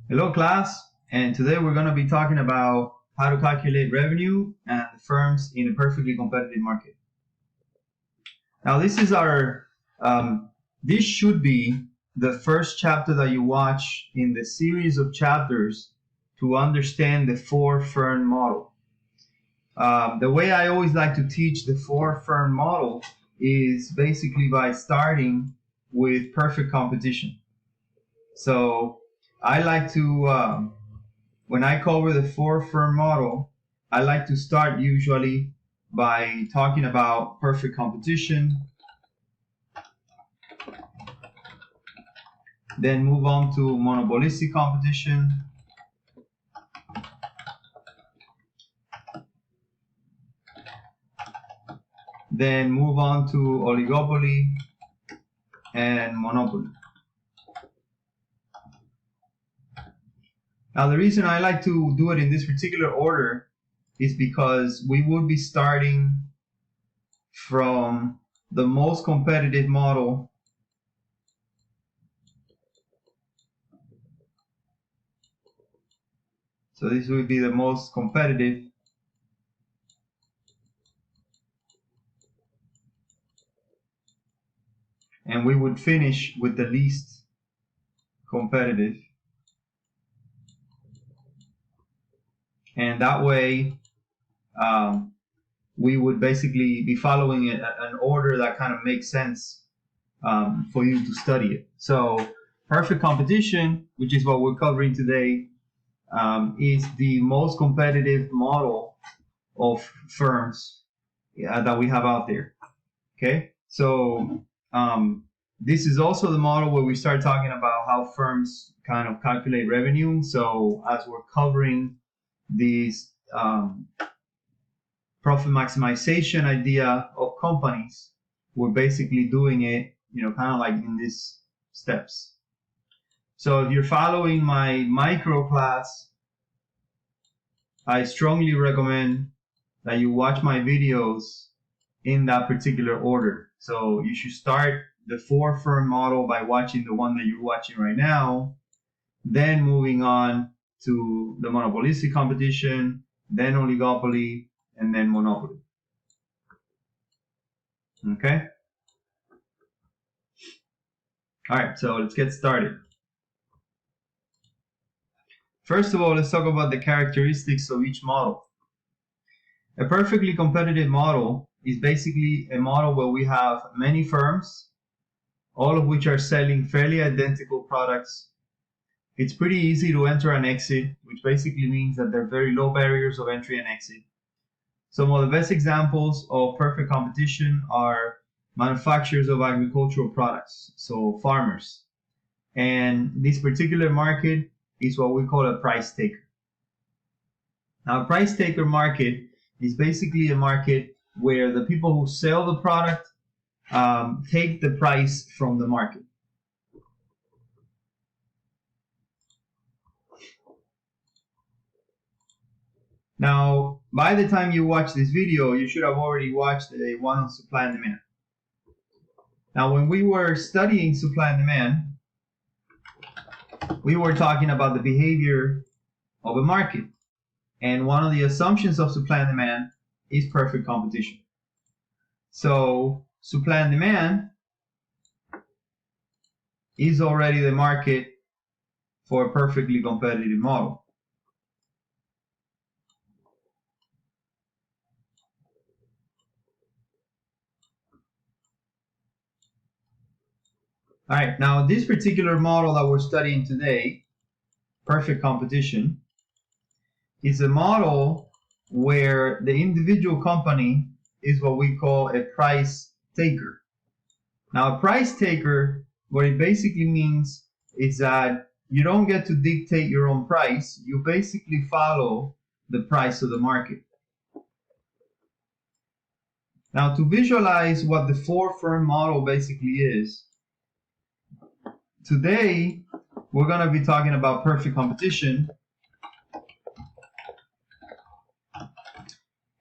Hello class, and today we're going to be talking about how to calculate revenue and firms in a perfectly competitive market. Now this is this should be the first chapter that you watch in the series of chapters to understand the 4-firm model. The way I always like to teach the 4-firm model is basically by starting with perfect competition. So I like to, when I cover the 4-firm model, I like to start usually by talking about perfect competition, then move on to monopolistic competition, then move on to oligopoly and monopoly. Now the reason I like to do it in this particular order is because we would be starting from the most competitive model So this would be the most competitive. And we would finish with the least competitive. And that way, we would basically be following an order that kind of makes sense for you to study it. So perfect competition, which is what we're covering today, is the most competitive model of firms that we have out there. Okay, so this is also the model where we start talking about how firms kind of calculate revenue. So as we're covering these profit maximization idea of companies, we're basically doing it, kind of like in these steps. So if you're following my micro class, I strongly recommend that you watch my videos in that particular order. So you should start the 4-firm model by watching the one that you're watching right now, then moving on to the monopolistic competition, then oligopoly, and then monopoly. Okay? All right, so let's get started. First of all, let's talk about the characteristics of each model. A perfectly competitive model is basically a model where we have many firms, all of which are selling fairly identical products. It's pretty easy to enter and exit, which basically means that there are very low barriers of entry and exit. Some of the best examples of perfect competition are manufacturers of agricultural products, so farmers. And this particular market is what we call a price taker. Now, a price taker market is basically a market where the people who sell the product take the price from the market. Now, by the time you watch this video, you should have already watched the one on supply and demand. Now, when we were studying supply and demand, we were talking about the behavior of a market. And one of the assumptions of supply and demand is perfect competition. So supply and demand is already the market for a perfectly competitive model. All right, now this particular model that we're studying today, perfect competition, is a model where the individual company is what we call a price taker. Now, a price taker, what it basically means is that you don't get to dictate your own price. You basically follow the price of the market. Now, to visualize what the 4-firm model basically is, today we're going to be talking about perfect competition.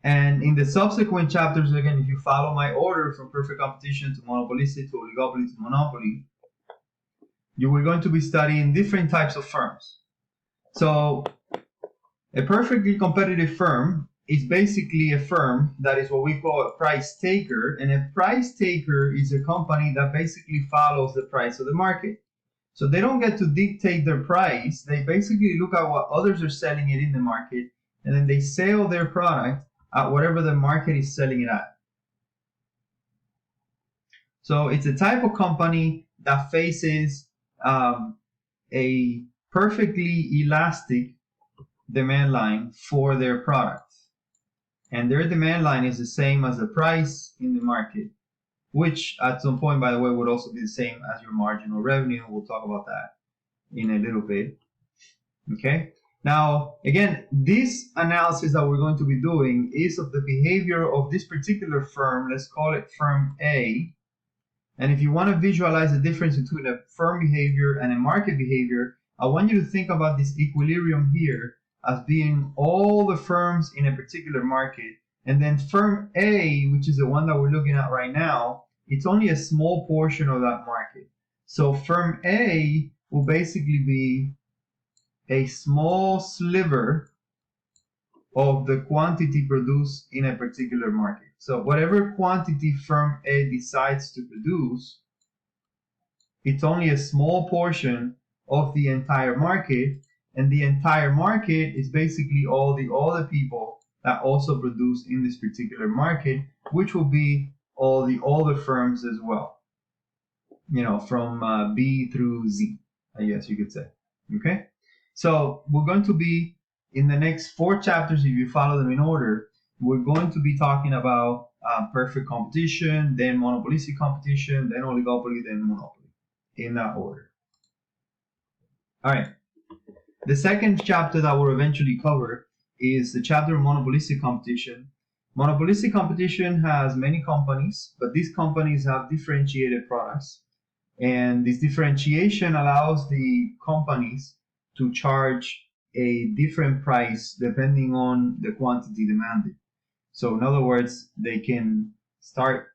And in the subsequent chapters, again, if you follow my order from perfect competition to monopolistic to oligopoly to monopoly, you are going to be studying different types of firms. So a perfectly competitive firm is basically a firm that is what we call a price taker, and a price taker is a company that basically follows the price of the market. So they don't get to dictate their price. They basically look at what others are selling it in the market, and then they sell their product at whatever the market is selling it at. So it's a type of company that faces a perfectly elastic demand line for their product. And their demand line is the same as the price in the market, which at some point, by the way, would also be the same as your marginal revenue. We'll talk about that in a little bit. Okay. Now, again, this analysis that we're going to be doing is of the behavior of this particular firm. Let's call it firm A. And if you want to visualize the difference between a firm behavior and a market behavior, I want you to think about this equilibrium here as being all the firms in a particular market. And then firm A, which is the one that we're looking at right now, it's only a small portion of that market. So firm A will basically be a small sliver of the quantity produced in a particular market. So whatever quantity firm A decides to produce, it's only a small portion of the entire market, and the entire market is basically all the other people that also produce in this particular market, which will be all the other firms as well, you know, from B through Z, I guess you could say. Okay, so we're going to be in the next 4 chapters, if you follow them in order, we're going to be talking about perfect competition, then monopolistic competition, then oligopoly, then monopoly, in that order. All right. The second chapter that we'll eventually cover is the chapter of monopolistic competition. Monopolistic competition has many companies, but these companies have differentiated products. And this differentiation allows the companies to charge a different price depending on the quantity demanded. So in other words, they can start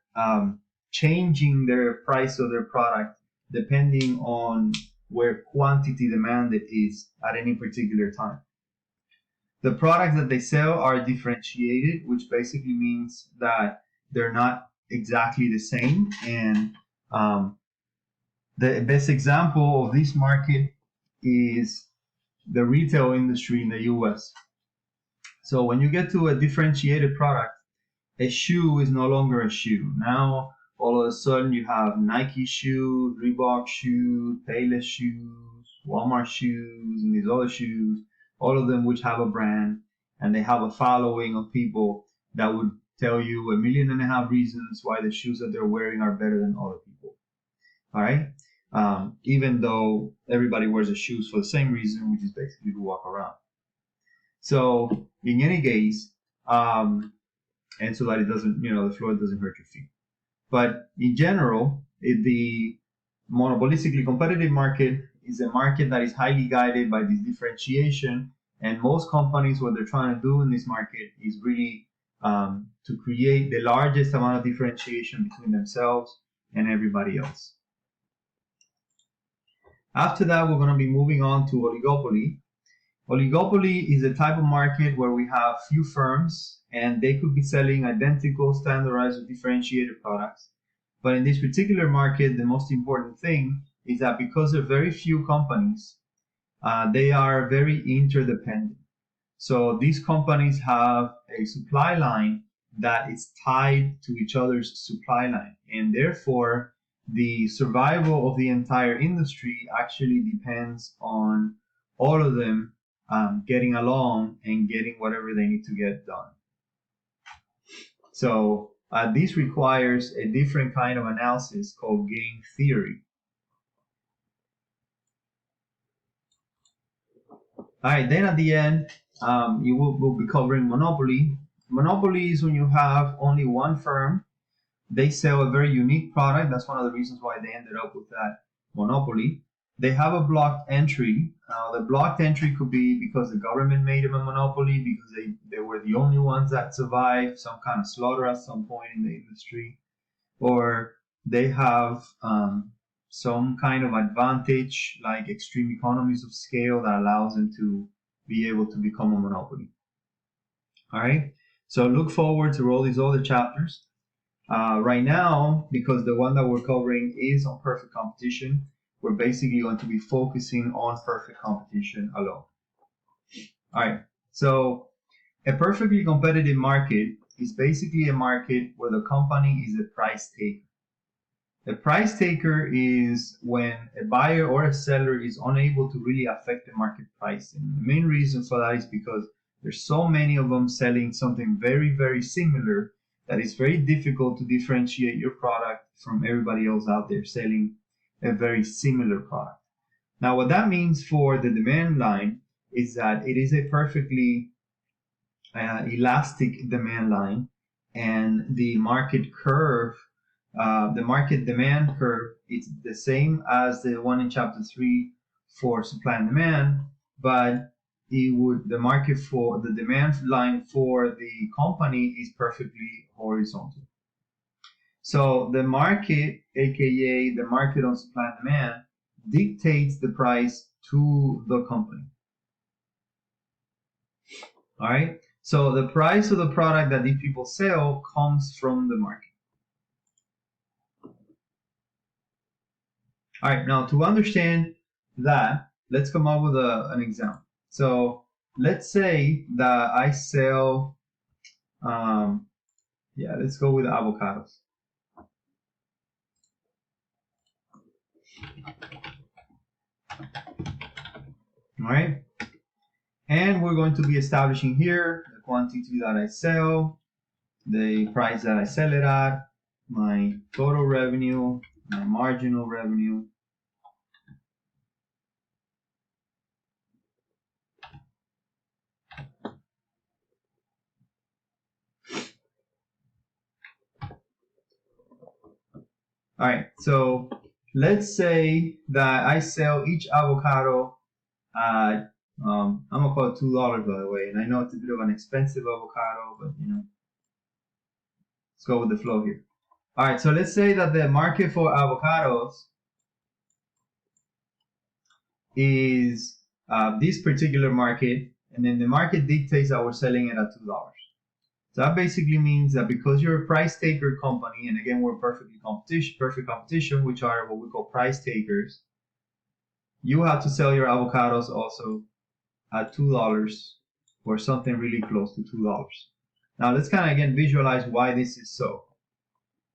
changing their price of their product depending on where quantity demanded is at any particular time. The products that they sell are differentiated, which basically means that they're not exactly the same. And the best example of this market is the retail industry in the US. So when you get to a differentiated product, a shoe is no longer a shoe. Now, all of a sudden, you have Nike shoes, Reebok shoes, Payless shoes, Walmart shoes, and these other shoes, all of them which have a brand, and they have a following of people that would tell you 1.5 million reasons why the shoes that they're wearing are better than other people. All right? Even though everybody wears the shoes for the same reason, which is basically to walk around. So in any case, and so that it doesn't, the floor doesn't hurt your feet. But in general, the monopolistically competitive market is a market that is highly guided by this differentiation. And most companies, what they're trying to do in this market is really to create the largest amount of differentiation between themselves and everybody else. After that, we're going to be moving on to oligopoly. Oligopoly is a type of market where we have few firms and they could be selling identical, standardized, or differentiated products. But in this particular market, the most important thing is that because there are very few companies, they are very interdependent. So these companies have a supply line that is tied to each other's supply line. And therefore, the survival of the entire industry actually depends on all of them getting along and getting whatever they need to get done. So this requires a different kind of analysis called game theory. All right, then at the end, we'll be covering monopoly. Monopoly is when you have only one firm. They sell a very unique product. That's one of the reasons why they ended up with that monopoly. They have a blocked entry. The blocked entry could be because the government made them a monopoly, because they were the only ones that survived some kind of slaughter at some point in the industry, or they have some kind of advantage, like extreme economies of scale that allows them to be able to become a monopoly. All right, so look forward to all these other chapters. Right now, because the one that we're covering is on perfect competition, we're basically going to be focusing on perfect competition alone. All right, so a perfectly competitive market is basically a market where the company is a price taker. A price taker is when a buyer or a seller is unable to really affect the market price. And the main reason for that is because there's so many of them selling something very, very similar that it's very difficult to differentiate your product from everybody else out there selling a very similar product. Now, what that means for the demand line is that it is a perfectly elastic demand line, and the market curve, the market demand curve, it's the same as the one in chapter 3 for supply and demand, but the market for the demand line for the company is perfectly horizontal. So the market, aka the market on supply and demand, dictates the price to the company. All right. So the price of the product that these people sell comes from the market. All right, now to understand that, let's come up with an example. So let's say that I sell, let's go with avocados. All right. And we're going to be establishing here the quantity that I sell, the price that I sell it at, my total revenue, my marginal revenue. All right, so let's say that I sell each avocado at, I'm gonna call it $2 by the way, and I know it's a bit of an expensive avocado, but let's go with the flow here. All right, so let's say that the market for avocados is this particular market, and then the market dictates that we're selling it at $2. So that basically means that because you're a price taker company, and again we're perfect competition, which are what we call price takers, you have to sell your avocados also at $2 or something really close to $2. Now let's kind of again visualize why this is so.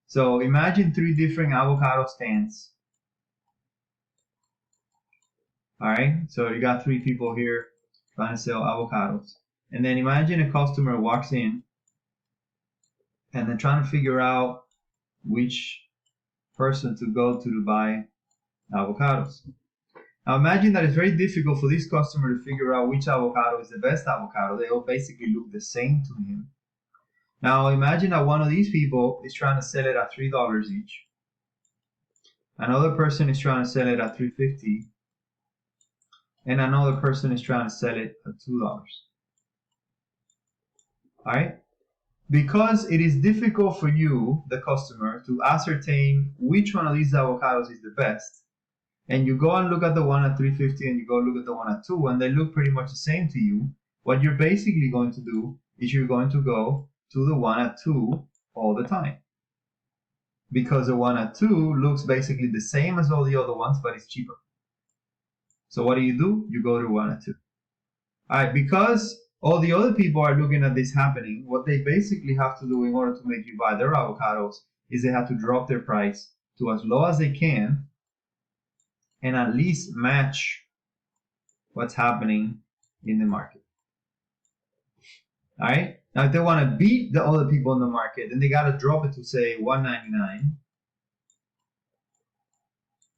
So imagine 3 different avocado stands. All right, so you got 3 people here trying to sell avocados. And then imagine a customer walks in and they're trying to figure out which person to go to buy avocados. Now imagine that it's very difficult for this customer to figure out which avocado is the best avocado. They all basically look the same to him. Now imagine that one of these people is trying to sell it at $3 each. Another person is trying to sell it at $3.50. And another person is trying to sell it at $2. All right? Because it is difficult for you, the customer, to ascertain which one of these avocados is the best, and you go and look at the one at $3.50 and you go look at the one at $2, and they look pretty much the same to you, what you're basically going to do is you're going to go to the one at $2 all the time. Because the one at $2 looks basically the same as all the other ones, but it's cheaper. So what do? You go to one at $2. All right, because all the other people are looking at this happening, what they basically have to do in order to make you buy their avocados is they have to drop their price to as low as they can and at least match what's happening in the market. All right, now if they want to beat the other people in the market, then they got to drop it to say $1.99.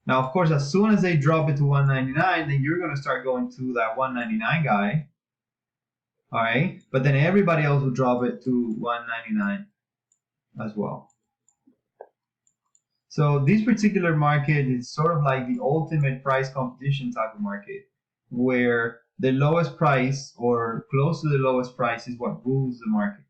Now, of course, as soon as they drop it to $1.99, then you're going to start going to that $1.99 guy. All right, but then everybody else will drop it to $1.99 as well. So this particular market is sort of like the ultimate price competition type of market, where the lowest price or close to the lowest price is what rules the market.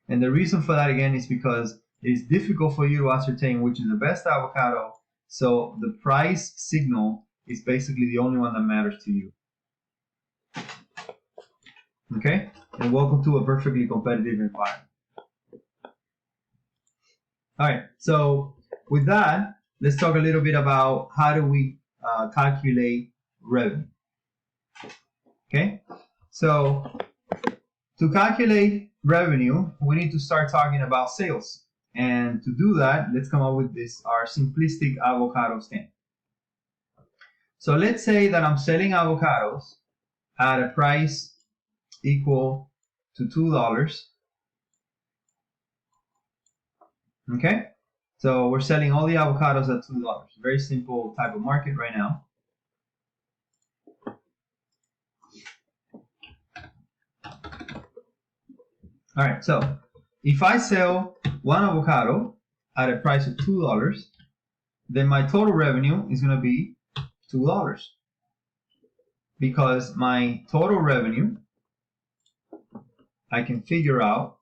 And the reason for that again is because it's difficult for you to ascertain which is the best avocado, So the price signal is basically the only one that matters to you. Okay? And welcome to a perfectly competitive environment. All right, so with that, let's talk a little bit about how do we calculate revenue. Okay, so to calculate revenue, we need to start talking about sales. And to do that, let's come up with this, our simplistic avocado stand. So let's say that I'm selling avocados at a price equal to $2. Okay, so we're selling all the avocados at $2. Very simple type of market right now. All right, so if I sell one avocado at a price of $2, then my total revenue is going to be $2. Because my total revenue, I can figure out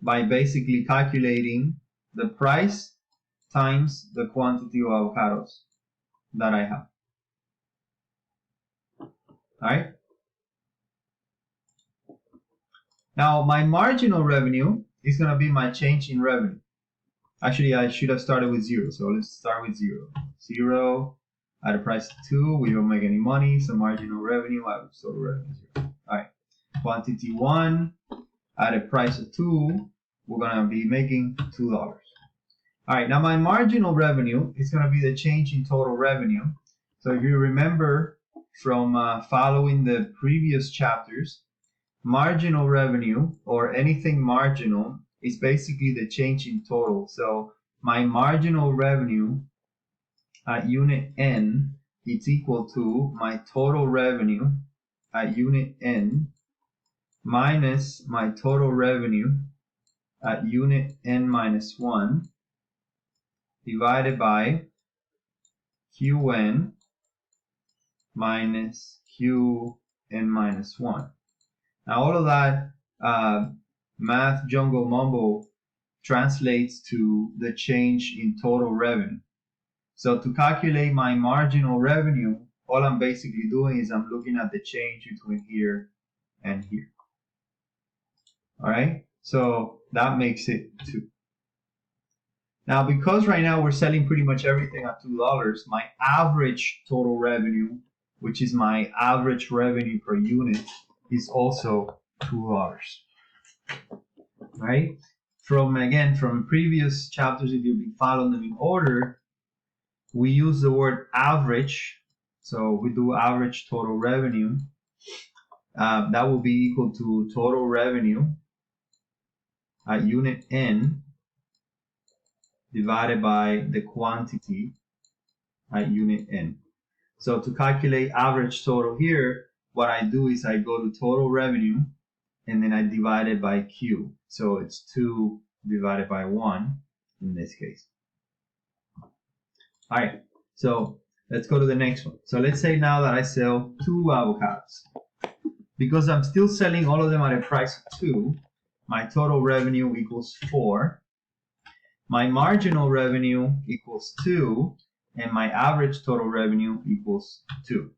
by basically calculating the price times the quantity of avocados that I have. All right. Now my marginal revenue is going to be my change in revenue. Actually, I should have started with 0. So let's start with 0. 0 at a price of 2, we don't make any money. So marginal revenue out of total revenue 0. All right. Quantity 1 at a price of 2, we're going to be making $2. All right. Now my marginal revenue is going to be the change in total revenue. So if you remember from following the previous chapters, marginal revenue, or anything marginal, is basically the change in total. So my marginal revenue at unit N is equal to my total revenue at unit N minus my total revenue at unit N minus 1 divided by Qn minus Qn minus 1. Now all of that math jungle mumble translates to the change in total revenue. So to calculate my marginal revenue, all I'm basically doing is I'm looking at the change between here and here. All right, so that makes it 2. Now because right now we're selling pretty much everything at $2, my average total revenue, which is my average revenue per unit, is also $2. Right? From previous chapters, if you've been following them in order, we use the word average. So we do average total revenue. That will be equal to total revenue at unit N divided by the quantity at unit N. So to calculate average total here, what I do is I go to total revenue and then I divide it by Q. So it's 2 divided by 1 in this case. All right, so let's go to the next one. So let's say now that I sell 2 avocados. Because I'm still selling all of them at a price of 2, my total revenue equals 4. My marginal revenue equals 2, and my average total revenue equals 2.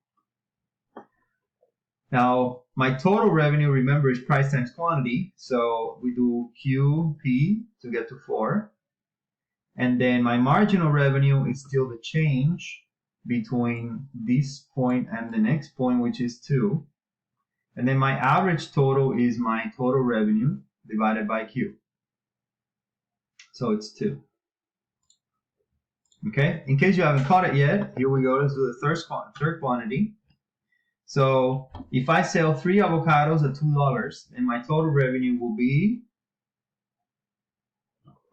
Now, my total revenue, remember, is price times quantity. So we do QP to get to 4. And then my marginal revenue is still the change between this point and the next point, which is 2. And then my average total is my total revenue divided by Q. So it's 2. Okay, in case you haven't caught it yet, here we go. Let's do the third quantity. So if I sell 3 avocados at $2, then my total revenue will be,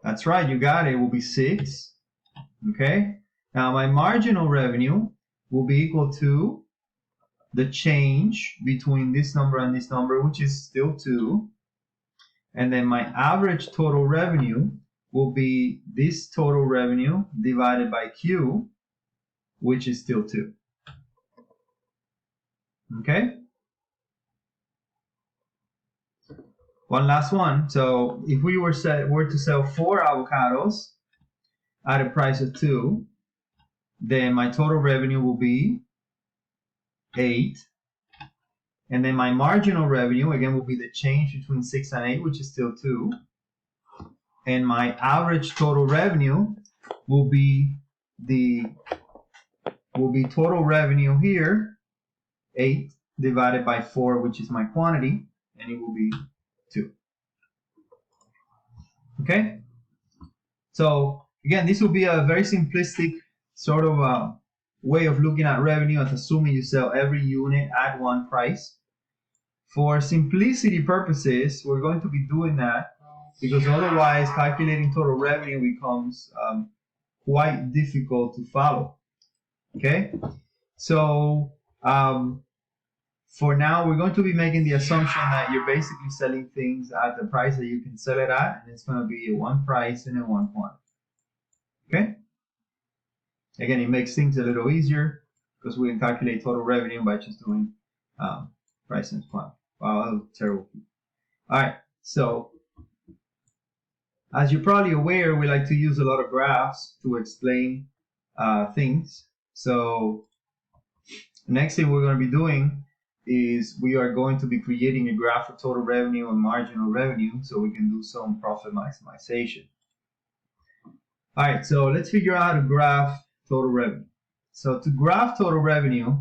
that's right, you got it, will be 6. Okay, now my marginal revenue will be equal to the change between this number and this number, which is still 2. And then my average total revenue will be this total revenue divided by Q, which is still 2. Okay? One last one. So if we were to sell 4 avocados at a price of 2, then my total revenue will be 8. And then my marginal revenue, again, will be the change between 6 and 8, which is still 2. And my average total revenue will be total revenue here, 8 divided by 4, which is my quantity, and it will be 2. Okay? So again, this will be a very simplistic sort of way of looking at revenue, as assuming you sell every unit at one price. For simplicity purposes, we're going to be doing that because otherwise calculating total revenue becomes quite difficult to follow. Okay? So for now, we're going to be making the assumption that you're basically selling things at the price that you can sell it at, and it's going to be a one price and a one quantity. Okay? Again, it makes things a little easier because we can calculate total revenue by just doing price and quantity. Wow, that was terrible. All right, so as you're probably aware, we like to use a lot of graphs to explain things. So the next thing we're going to be doing is we are going to be creating a graph of total revenue and marginal revenue so we can do some profit maximization. All right, so let's figure out how to graph total revenue. So to graph total revenue,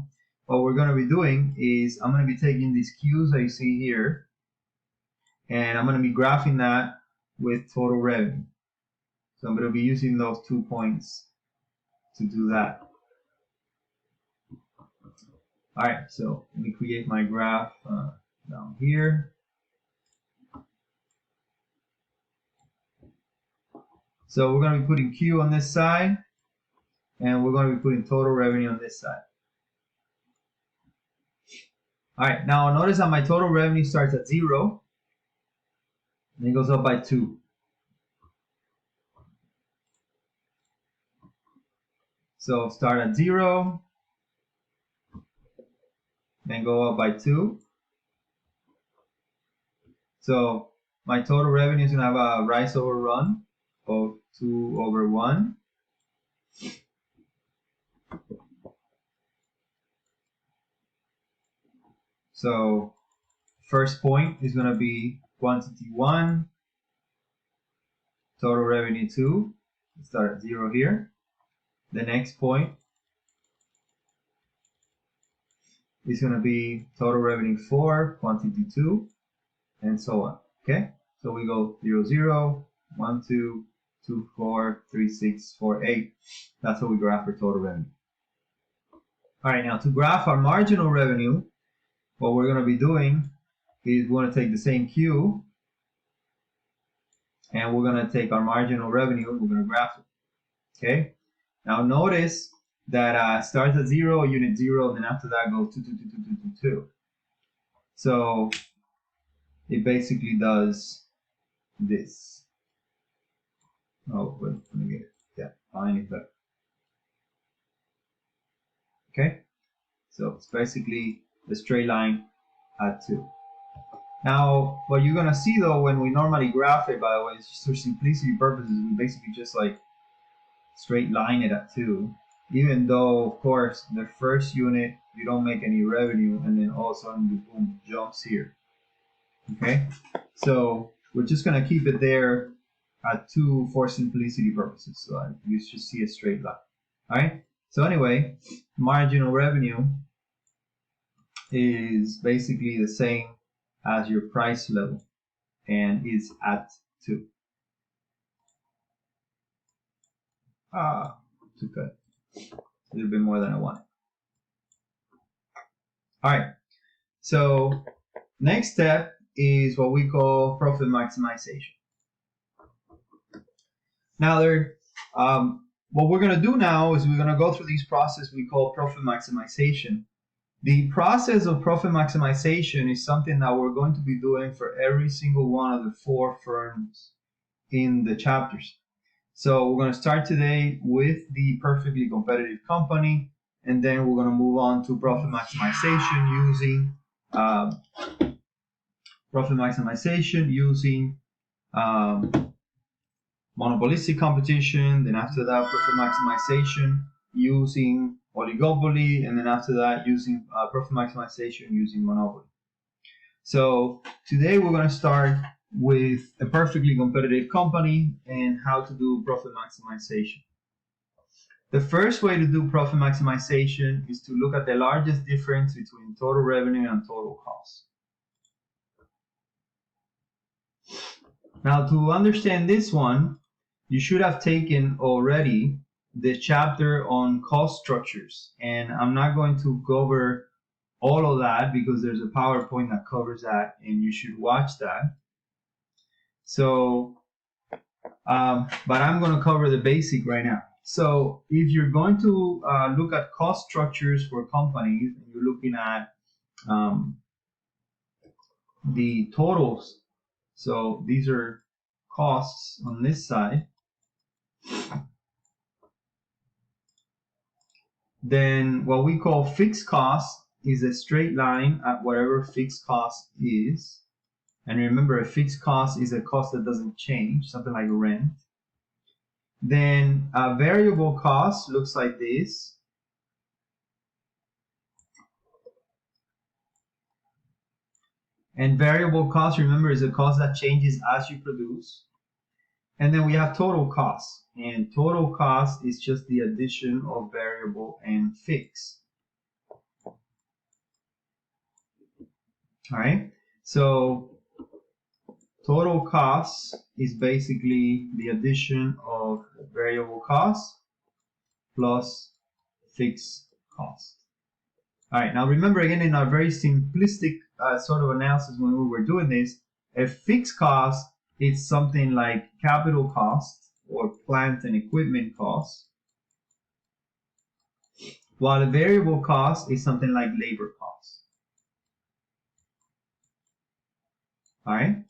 what we're going to be doing is I'm going to be taking these Qs that you see here, and I'm going to be graphing that with total revenue. So I'm going to be using those 2 points to do that. All right, so let me create my graph down here. So we're going to be putting Q on this side, and we're going to be putting total revenue on this side. All right, now notice that my total revenue starts at 0, and it goes up by 2. So start at 0, then go up by 2. So my total revenue is going to have a rise over run of 2 over 1. So first point is going to be quantity 1, total revenue 2. Let's start at 0 here. The next point is going to be total revenue 4, quantity 2, and so on. Okay? So we go 0, 0, 1, 2, 2, 4, 3, 6, 4, 8. That's what we graph for total revenue. All right, now to graph our marginal revenue, what we're going to be doing is we're going to take the same Q, and we're going to take our marginal revenue, we're going to graph it. Okay? Now notice that starts at 0, unit 0, then after that goes 2, 2, 2, 2, 2, 2, 2. So it basically does this. Oh, wait, let me get it. Yeah, fine, it's better. Okay? So it's basically the straight line at 2. Now, what you're going to see though, when we normally graph it, by the way, is just for simplicity purposes, we basically just like straight line it at 2. Even though, of course, the first unit, you don't make any revenue, and then all of a sudden, the boom jumps here. Okay? So we're just going to keep it there at 2 for simplicity purposes. So you should see a straight line. All right? So anyway, marginal revenue is basically the same as your price level, and is at 2. Too good. A little bit more than I wanted. All right. So next step is what we call profit maximization. Now, what we're going to do now is we're going to go through this process we call profit maximization. The process of profit maximization is something that we're going to be doing for every single one of the 4 firms in the chapters. So we're going to start today with the perfectly competitive company, and then we're going to move on to profit maximization using monopolistic competition, then after that profit maximization using oligopoly, and then after that using profit maximization using monopoly. So today we're going to start with a perfectly competitive company and how to do profit maximization. The first way to do profit maximization is to look at the largest difference between total revenue and total cost. Now, to understand this one, you should have taken already the chapter on cost structures, and I'm not going to go over all of that because there's a PowerPoint that covers that, and you should watch that. So, but I'm going to cover the basic right now. So if you're going to look at cost structures for companies, and you're looking at the totals, so these are costs on this side, then what we call fixed cost is a straight line at whatever fixed cost is. And remember, a fixed cost is a cost that doesn't change, something like rent. Then a variable cost looks like this. And variable cost, remember, is a cost that changes as you produce. And then we have total cost. And total cost is just the addition of variable and fixed. All right. So total cost is basically the addition of variable cost plus fixed cost. All right, now remember again, in our very simplistic sort of analysis when we were doing this, a fixed cost is something like capital cost or plant and equipment cost, while a variable cost is something like labor cost. All right?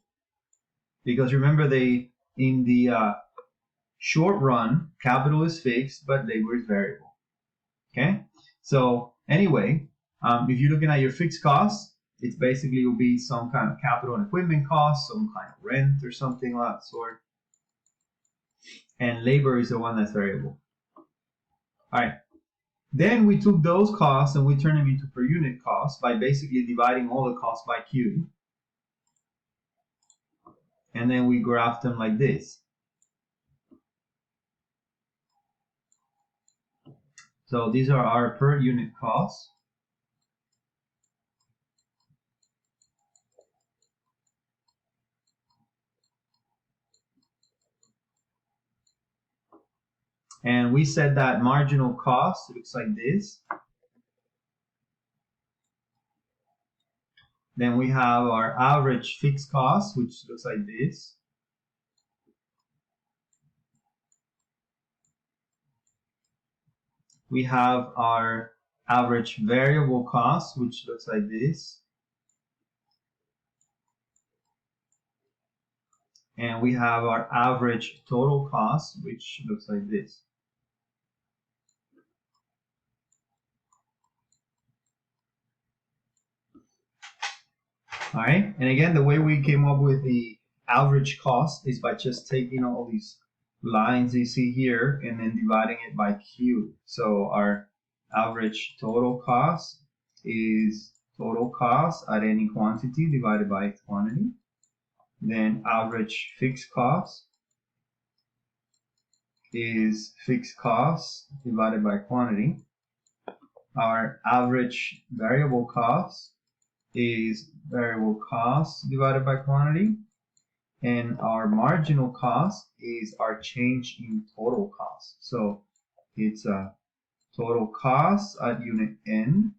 Because remember, in the short run, capital is fixed, but labor is variable. Okay? So anyway, if you're looking at your fixed costs, it basically will be some kind of capital and equipment cost, some kind of rent or something of that sort. And labor is the one that's variable. All right. Then we took those costs and we turned them into per unit costs by basically dividing all the costs by Q. And then we graph them like this. So these are our per unit costs. And we said that marginal cost looks like this. Then we have our average fixed cost, which looks like this. We have our average variable cost, which looks like this. And we have our average total cost, which looks like this. All right, and again, the way we came up with the average cost is by just taking all these lines you see here and then dividing it by Q. So our average total cost is total cost at any quantity divided by quantity. Then average fixed cost is fixed cost divided by quantity. Our average variable cost is variable cost divided by quantity, and our marginal cost is our change in total cost. So it's a total cost at unit n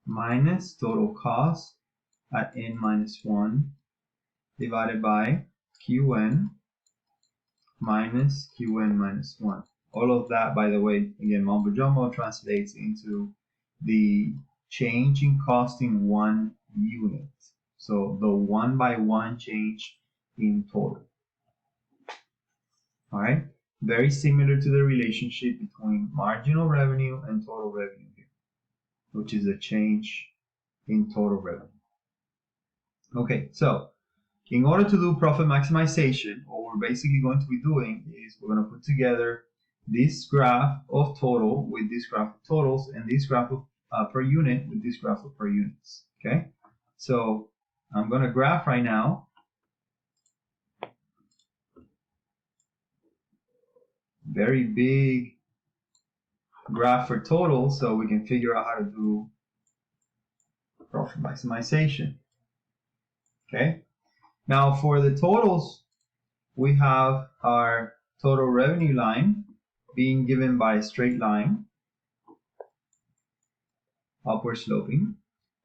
minus total cost at n minus 1 divided by qn minus qn minus 1. All of that, by the way, again, mumbo jumbo, translates into the change in cost in 1 unit. So the 1 by 1 change in total. All right, very similar to the relationship between marginal revenue and total revenue here, which is a change in total revenue. Okay, so in order to do profit maximization, what we're basically going to be doing is we're going to put together this graph of total with this graph of totals and this graph of per unit with this graph of per units. Okay, so I'm going to graph right now. Very big graph for total, so we can figure out how to do profit maximization. Okay, now for the totals, we have our total revenue line being given by a straight line, upward sloping,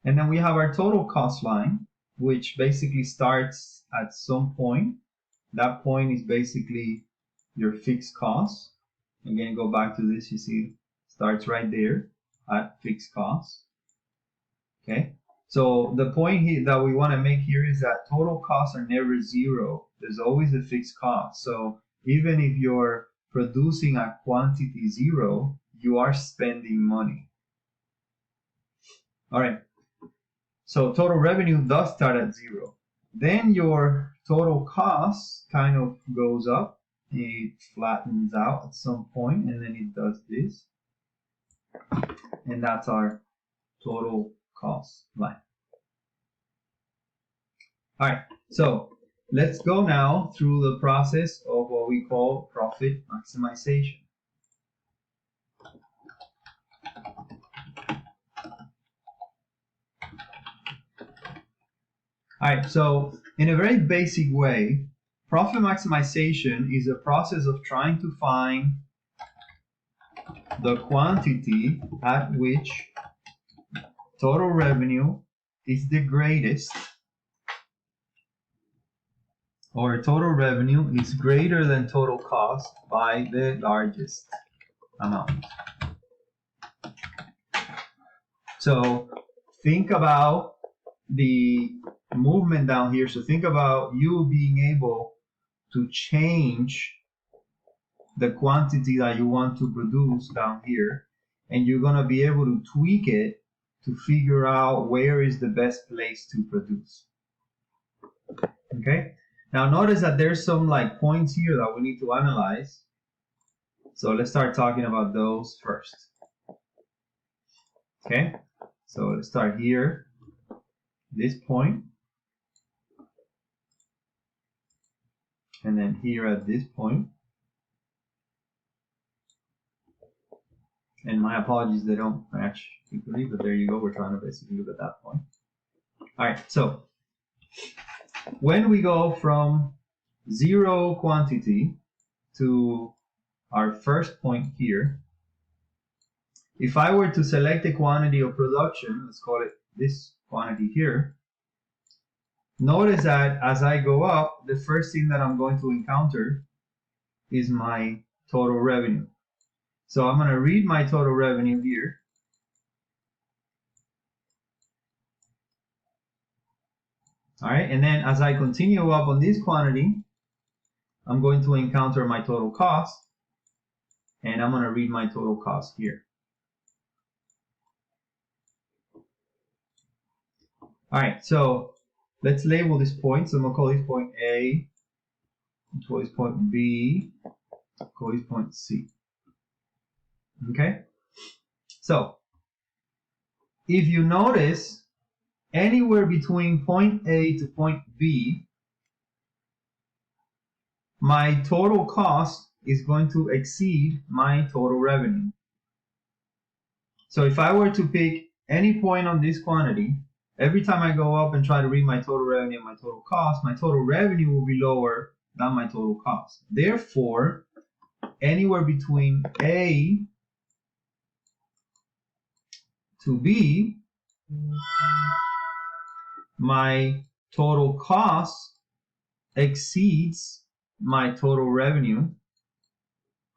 and then we have our total cost line, which basically starts at some point. That point is basically your fixed cost. Again, go back to this, you see, starts right there at fixed cost. Okay, so the point here that we want to make here is that total costs are never zero. There's always a fixed cost. So even if you're producing at quantity zero, you are spending money. All right, so total revenue does start at zero. Then your total cost kind of goes up. It flattens out at some point, and then it does this. And that's our total cost line. All right, so let's go now through the process of what we call profit maximization. All right, so in a very basic way, profit maximization is a process of trying to find the quantity at which total revenue is the greatest, or total revenue is greater than total cost by the largest amount. So think about the movement down here. So think about you being able to change the quantity that you want to produce down here, and you're going to be able to tweak it to figure out where is the best place to produce. Okay, now notice that there's some like points here that we need to analyze. So let's start talking about those first. Okay, so let's start here, this point, and then here at this point. And my apologies, they don't match equally, but there you go. We're trying to basically look at that point. All right, so when we go from zero quantity to our first point here, if I were to select a quantity of production, let's call it this quantity here, notice that as I go up, the first thing that I'm going to encounter is my total revenue. So I'm going to read my total revenue here. All right, and then as I continue up on this quantity, I'm going to encounter my total cost, and I'm going to read my total cost here. All right, so let's label this point. So I'm going to call this point A, call this point B, call this point C. Okay, so if you notice, anywhere between point A to point B, my total cost is going to exceed my total revenue. So if I were to pick any point on this quantity, every time I go up and try to read my total revenue and my total revenue will be lower than my total cost. Therefore, anywhere between A to B, my total cost exceeds my total revenue,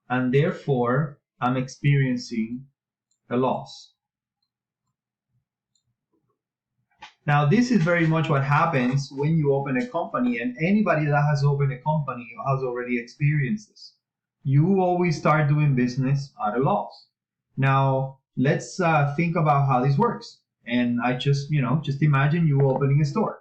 and therefore I'm experiencing a loss. Now, this is very much what happens when you open a company, and anybody that has opened a company has already experienced this. You always start doing business at a loss. Now, let's think about how this works. And I just imagine you opening a store.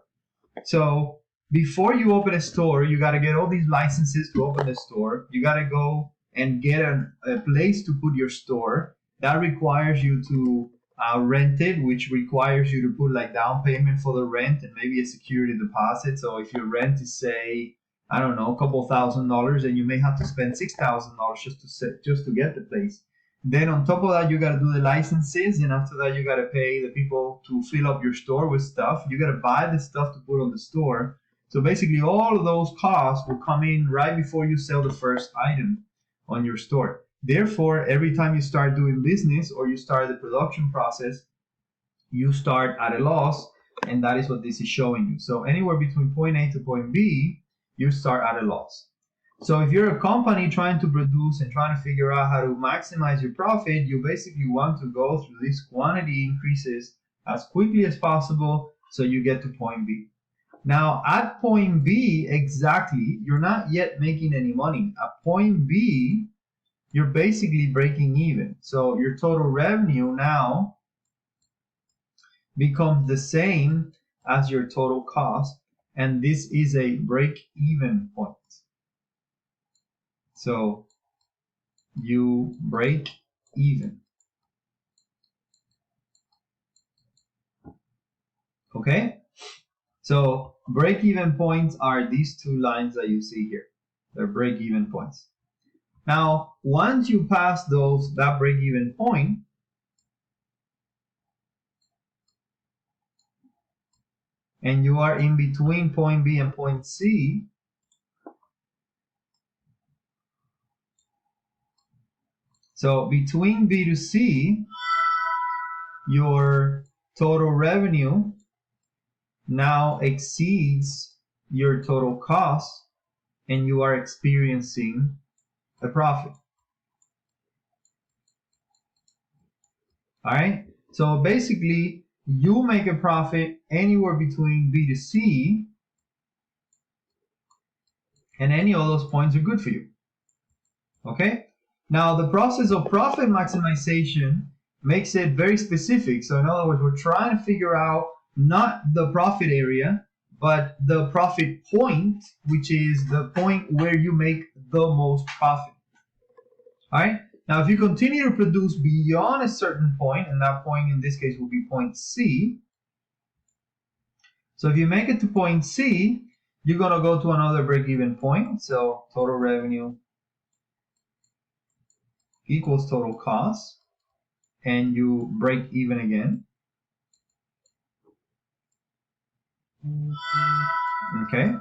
So before you open a store, you got to get all these licenses to open the store. You got to go and get a place to put your store. That requires you to rent it, which requires you to put like down payment for the rent and maybe a security deposit. So if your rent is, say, I don't know, a couple $1,000, and you may have to spend $6,000 just to get the place. Then on top of that, you got to do the licenses, and after that, you got to pay the people to fill up your store with stuff. You got to buy the stuff to put on the store. So basically, all of those costs will come in right before you sell the first item on your store. Therefore, every time you start doing business or you start the production process, you start at a loss, and that is what this is showing you. So anywhere between point A to point B, you start at a loss. So if you're a company trying to produce and trying to figure out how to maximize your profit, you basically want to go through these quantity increases as quickly as possible so you get to point B. Now, at point B, exactly, you're not yet making any money. At point B, you're basically breaking even. So your total revenue now becomes the same as your total cost, and this is a break-even point. So you break even. Okay? So break-even points are these two lines that you see here. They're break-even points. Now, once you pass that break-even point, and you are in between point B and point C, so between B to C, your total revenue now exceeds your total cost, and you are experiencing a profit. All right, so basically you make a profit anywhere between B to C, and any of those points are good for you. Okay, now the process of profit maximization makes it very specific. So in other words, we're trying to figure out not the profit area, but the profit point, which is the point where you make the most profit. All right, now if you continue to produce beyond a certain point, and that point in this case will be point C, so if you make it to point C, you're going to go to another break-even point. So total revenue equals total cost, and you break even again. Okay,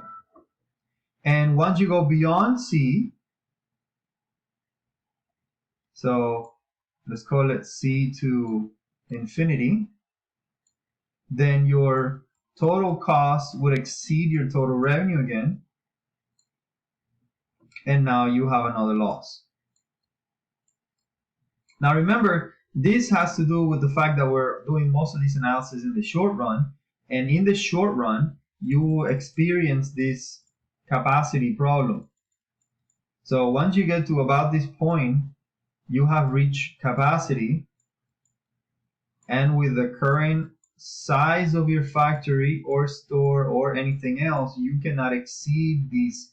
and once you go beyond C, so let's call it C to infinity, then your total cost would exceed your total revenue again, and now you have another loss. Now remember, this has to do with the fact that we're doing most of these analysis in the short run, and in the short run, you experience this capacity problem. So once you get to about this point, you have reached capacity, and with the current size of your factory or store or anything else, you cannot exceed this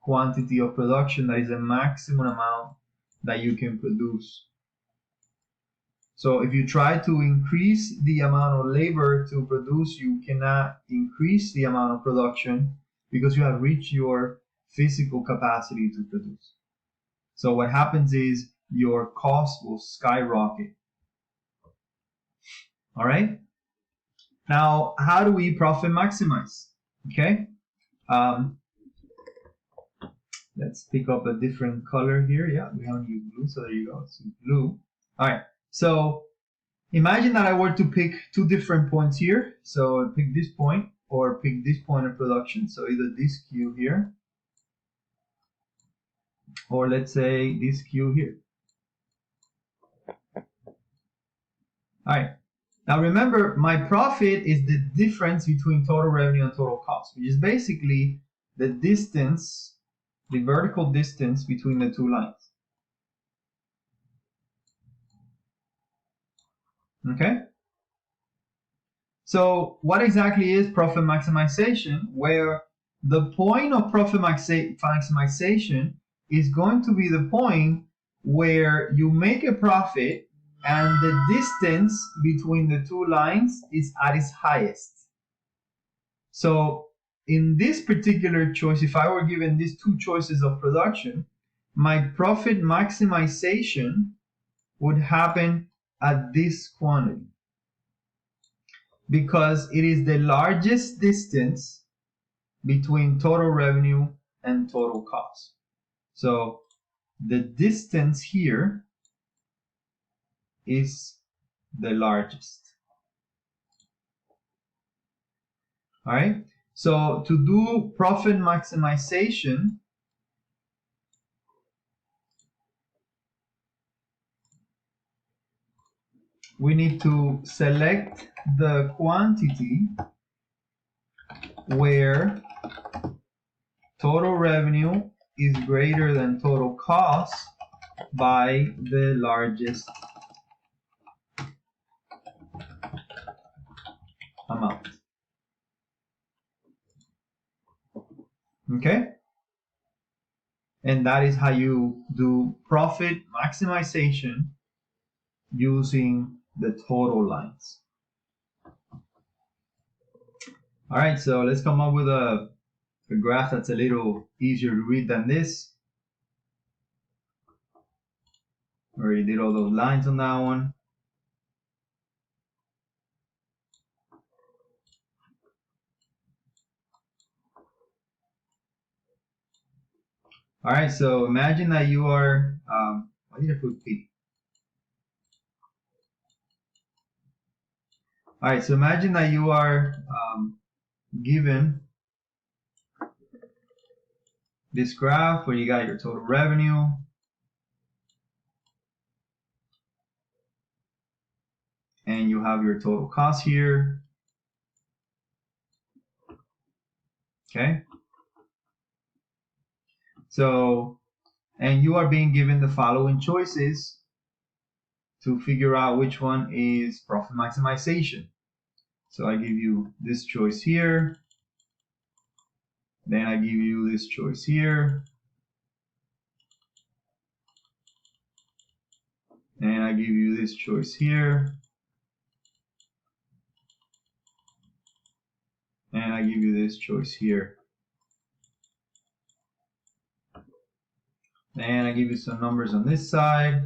quantity of production that is the maximum amount that you can produce. So if you try to increase the amount of labor to produce, you cannot increase the amount of production because you have reached your physical capacity to produce. So what happens is your cost will skyrocket. All right. Now, how do we profit maximize? Okay. Let's pick up a different color here. Yeah, we haven't used blue, so there you go. It's blue. All right. So imagine that I were to pick two different points here. So pick this point or pick this point of production. So either this Q here, or let's say this Q here. All right. Now remember, my profit is the difference between total revenue and total cost, which is basically the distance, the vertical distance between the two lines. Okay? So what exactly is profit maximization? Where the point of profit maximization is going to be the point where you make a profit and the distance between the two lines is at its highest. So in this particular choice, if I were given these two choices of production, my profit maximization would happen at this quantity because it is the largest distance between total revenue and total cost. So the distance here is the largest. All right. So to do profit maximization, we need to select the quantity where total revenue is greater than total cost by the largest amount. Okay? And that is how you do profit maximization using the total lines. All right, so let's come up with a graph that's a little easier to read than this. Already did all those lines on that one. All right, so imagine that you are, why did I put P? All right, so imagine that you are given this graph where you got your total revenue, and you have your total cost here. Okay. So, and you are being given the following choices to figure out which one is profit maximization. So I give you this choice here. Then I give you this choice here. And I give you this choice here. And I give you this choice here. And I give you some numbers on this side.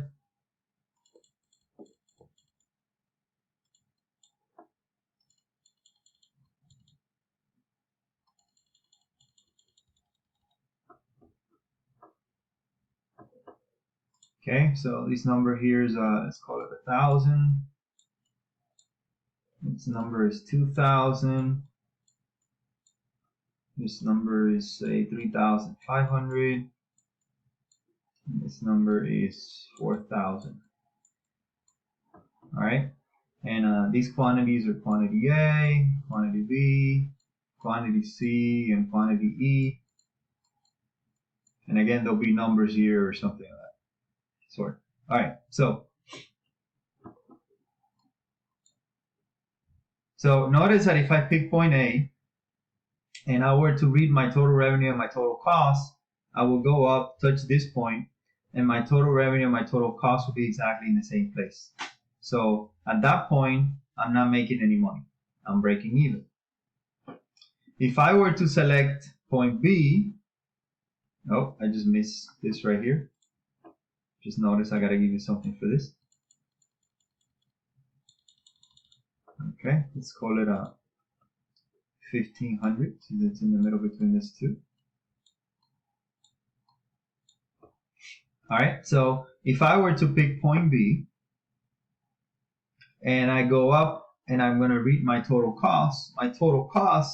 Okay, so this number here is, let's call it 1,000. This number is 2,000. This number is, say, 3,500. This number is 4,000. All right, and these quantities are quantity A, quantity B, quantity C, and quantity E. And again, there'll be numbers here or something like that sort. All right, so notice that if I pick point A and I were to read my total revenue and my total cost, I will go up, touch this point, and my total revenue and my total cost will be exactly in the same place. So at that point, I'm not making any money. I'm breaking even. If I were to select point B, oh, I just missed this right here. Just notice I gotta give you something for this. Okay, let's call it a 1,500, since it's in the middle between these two. All right, so if I were to pick point B, and I go up and I'm gonna read my total cost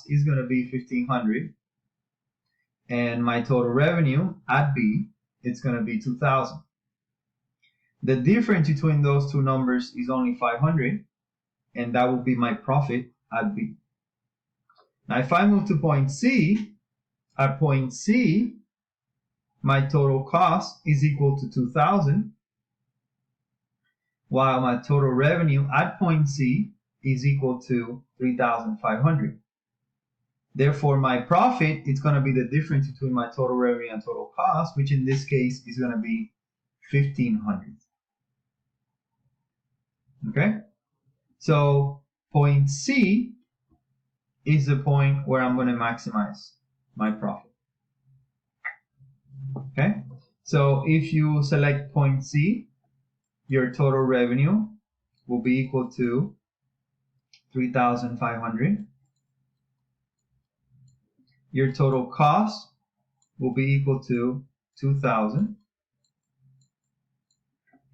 is gonna be 1,500, and my total revenue at B, it's gonna be 2,000. The difference between those two numbers is only 500, and that will be my profit at B. Now, if I move to point C, at point C, my total cost is equal to 2,000, while my total revenue at point C is equal to 3,500. Therefore, my profit is going to be the difference between my total revenue and total cost, which in this case is going to be 1,500. Okay? So point C is the point where I'm going to maximize my profit. Okay? So if you select point C, your total revenue will be equal to 3,500. Your total cost will be equal to 2,000.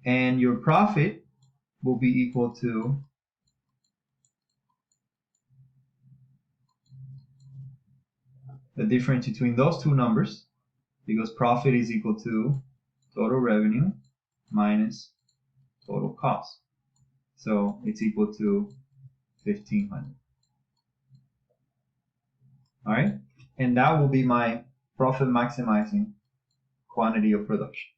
And your profit will be equal to the difference between those two numbers, because profit is equal to total revenue minus total cost. So it's equal to 1,500. All right, and that will be my profit maximizing quantity of production.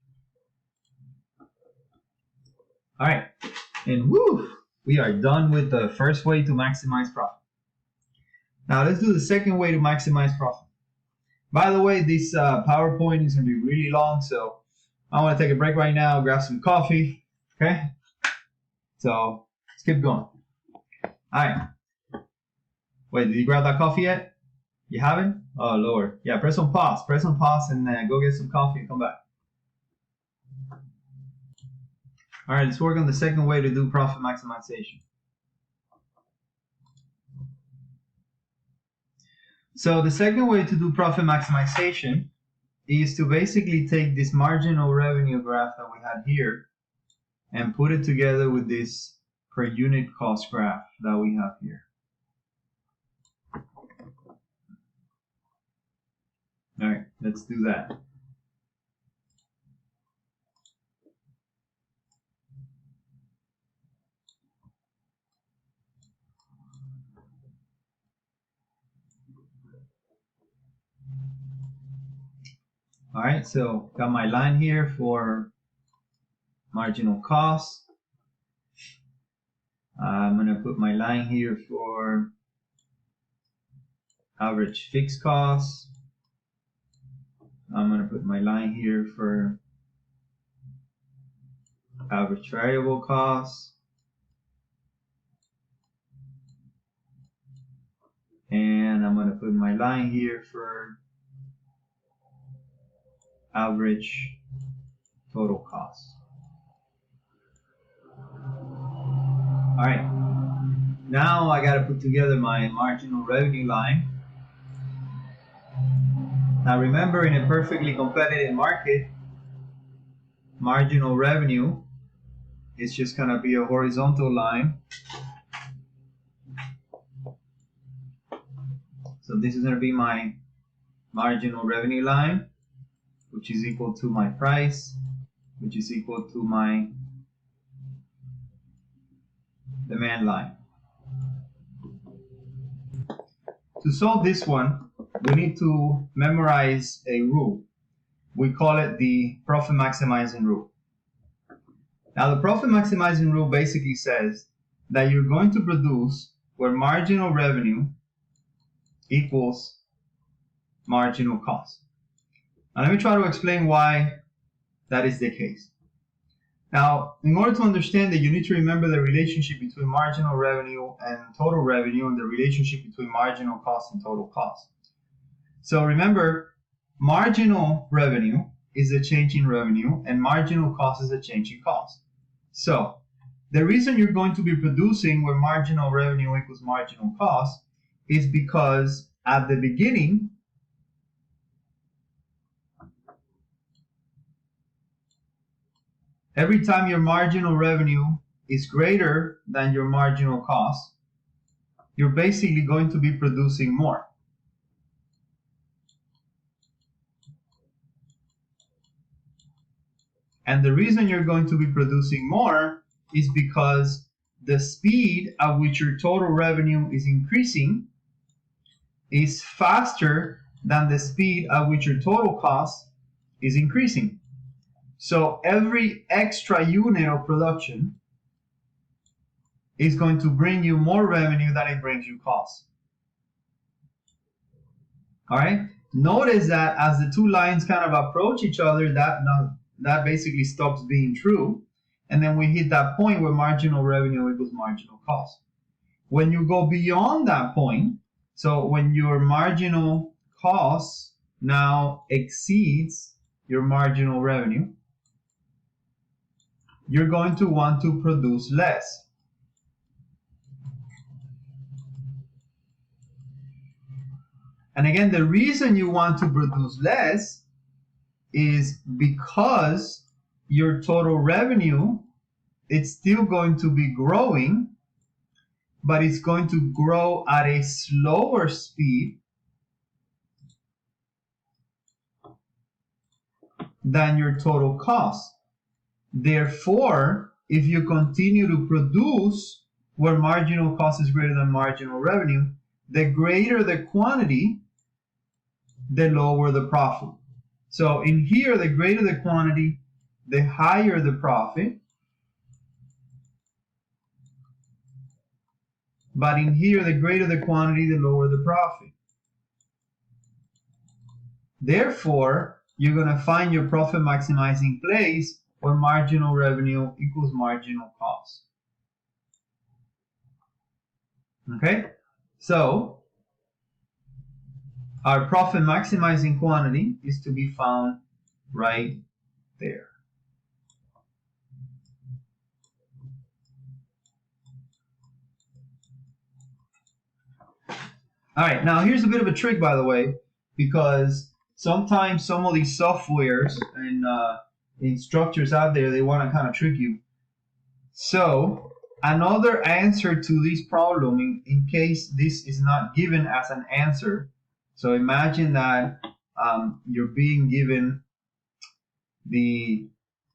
All right, and woo, we are done with the first way to maximize profit. Now let's do the second way to maximize profit. By the way, this PowerPoint is going to be really long, so I want to take a break right now, grab some coffee, okay? So let's keep going. All right. Wait, did you grab that coffee yet? You haven't? Oh, Lord. Yeah, press on pause. Press on pause and go get some coffee and come back. All right, let's work on the second way to do profit maximization. So the second way to do profit maximization is to basically take this marginal revenue graph that we had here and put it together with this per unit cost graph that we have here. All right, let's do that. All right, so got my line here for marginal cost. I'm going to put my line here for average fixed cost. I'm going to put my line here for average variable cost. And I'm going to put my line here for average total cost. All right, now I got to put together my marginal revenue line. Now remember, in a perfectly competitive market, marginal revenue is just going to be a horizontal line. So this is going to be my marginal revenue line, which is equal to my price, which is equal to my demand line. To solve this one, we need to memorize a rule. We call it the profit maximizing rule. Now the profit maximizing rule basically says that you're going to produce where marginal revenue equals marginal cost. Now let me try to explain why that is the case. Now, in order to understand that, you need to remember the relationship between marginal revenue and total revenue, and the relationship between marginal cost and total cost. So remember, marginal revenue is a change in revenue, and marginal cost is a change in cost. So the reason you're going to be producing where marginal revenue equals marginal cost is because at the beginning, every time your marginal revenue is greater than your marginal cost, you're basically going to be producing more. And the reason you're going to be producing more is because the speed at which your total revenue is increasing is faster than the speed at which your total cost is increasing. So every extra unit of production is going to bring you more revenue than it brings you cost. All right. Notice that as the two lines kind of approach each other, that basically stops being true. And then we hit that point where marginal revenue equals marginal cost. When you go beyond that point, so when your marginal cost now exceeds your marginal revenue, you're going to want to produce less. And again, the reason you want to produce less is because your total revenue, it's still going to be growing, but it's going to grow at a slower speed than your total cost. Therefore, if you continue to produce where marginal cost is greater than marginal revenue, the greater the quantity, the lower the profit. So in here, the greater the quantity, the higher the profit. But in here, the greater the quantity, the lower the profit. Therefore, you're going to find your profit maximizing place where marginal revenue equals marginal cost. Okay? So, our profit maximizing quantity is to be found right there. All right, now here's a bit of a trick, by the way, because sometimes some of these softwares and structures out there, they want to kind of trick you. So another answer to this problem, in case this is not given as an answer, so imagine that you're being given the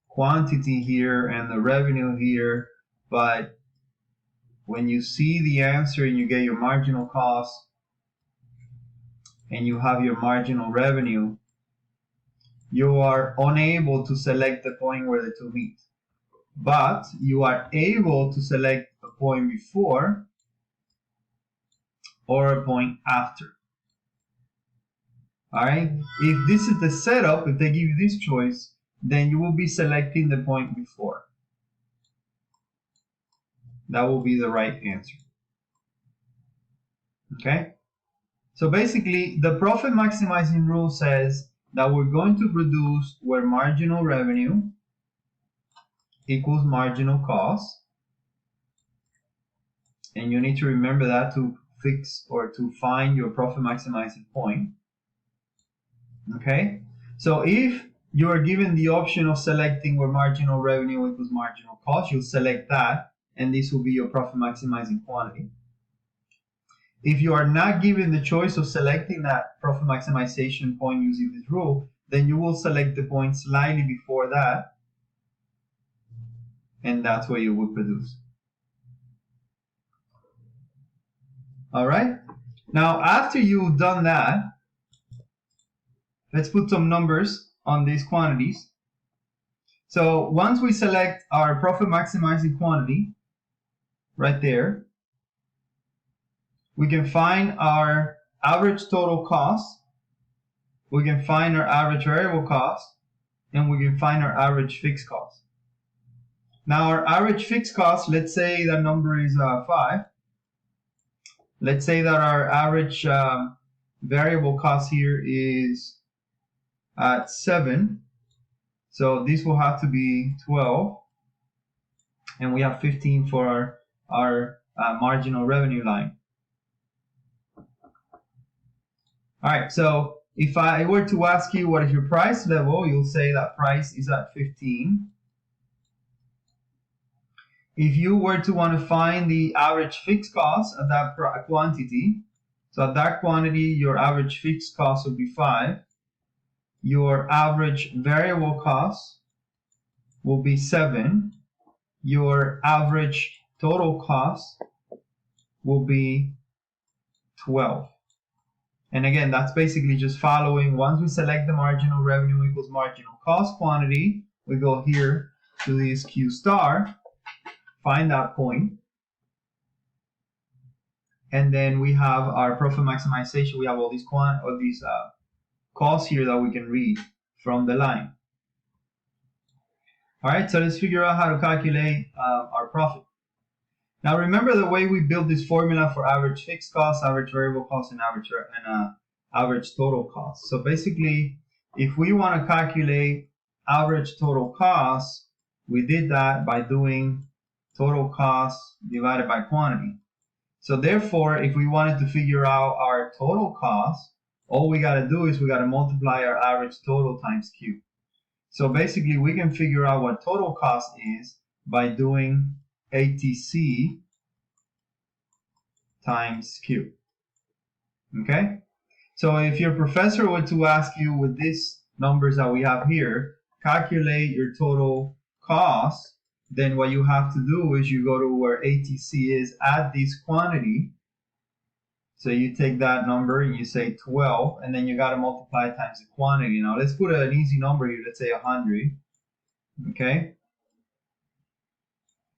quantity here and the revenue here, but when you see the answer and you get your marginal cost, and you have your marginal revenue, you are unable to select the point where the two meet. But you are able to select a point before or a point after. Alright? If this is the setup, if they give you this choice, then you will be selecting the point before. That will be the right answer. Okay? So basically, the profit maximizing rule says that we're going to produce where marginal revenue equals marginal cost. And you need to remember that to fix or to find your profit maximizing point. Okay? So if you are given the option of selecting where marginal revenue equals marginal cost, you'll select that, and this will be your profit maximizing quantity. If you are not given the choice of selecting that profit maximization point using this rule, then you will select the point slightly before that, and that's what you will produce. All right? Now, after you've done that, let's put some numbers on these quantities. So once we select our profit maximizing quantity, right there, we can find our average total cost, we can find our average variable cost, and we can find our average fixed cost. Now our average fixed cost, let's say that number is 5. Let's say that our average variable cost here is at 7. So this will have to be 12. And we have 15 for our marginal revenue line. All right, so if I were to ask you what is your price level, you'll say that price is at 15. If you were to want to find the average fixed cost at that quantity, so at that quantity, your average fixed cost would be 5. Your average variable cost will be 7. Your average total cost will be 12. And again, that's basically just following. Once we select the marginal revenue equals marginal cost quantity, we go here to this Q star, find that point, and then we have our profit maximization. We have all these costs here that we can read from the line. All right, so let's figure out how to calculate our profit. Now remember the way we built this formula for average fixed cost, average variable cost, and average total cost. So basically, if we want to calculate average total cost, we did that by doing total cost divided by quantity. So therefore, if we wanted to figure out our total cost, all we got to do is we got to multiply our average total times Q. So basically, we can figure out what total cost is by doing ATC times Q. Okay? So if your professor were to ask you with these numbers that we have here, calculate your total cost, then what you have to do is you go to where ATC is, add this quantity. So you take that number and you say 12, and then you got to multiply it times the quantity. Now let's put an easy number here. Let's say 100. Okay?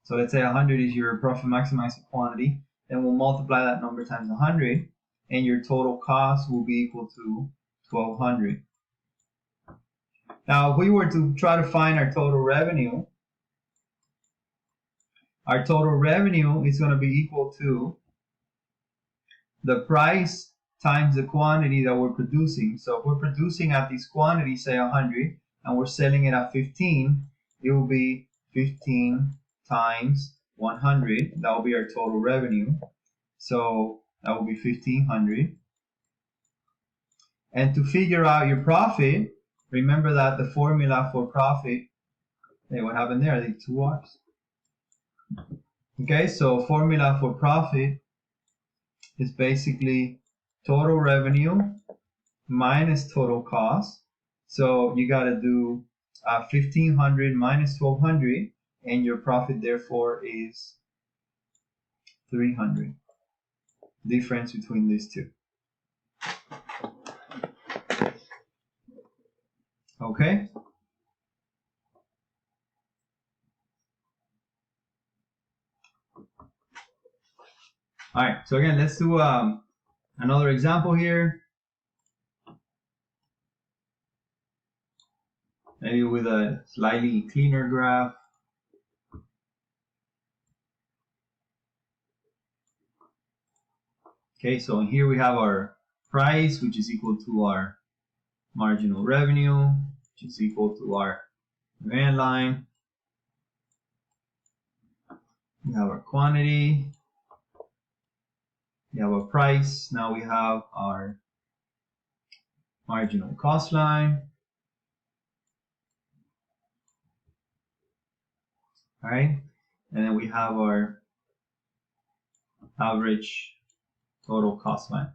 So let's say 100 is your profit maximizing quantity. Then we'll multiply that number times 100, and your total cost will be equal to 1200. Now if we were to try to find our total revenue is going to be equal to the price times the quantity that we're producing. So if we're producing at this quantity, say 100, and we're selling it at 15, it will be 15 times 100. That will be our total revenue. So that will be 1500. And to figure out your profit, remember that the formula for profit, hey, what happened there? I think 2 R's. Okay, so formula for profit is basically total revenue minus total cost. So you got to do 1500 minus 1200, and your profit therefore is 300. Difference between these two. Okay. All right, so again, let's do another example here. Maybe with a slightly cleaner graph. Okay, so here we have our price, which is equal to our marginal revenue, which is equal to our demand line. We have our quantity. We have our price. Now we have our marginal cost line. All right, and then we have our average total cost line.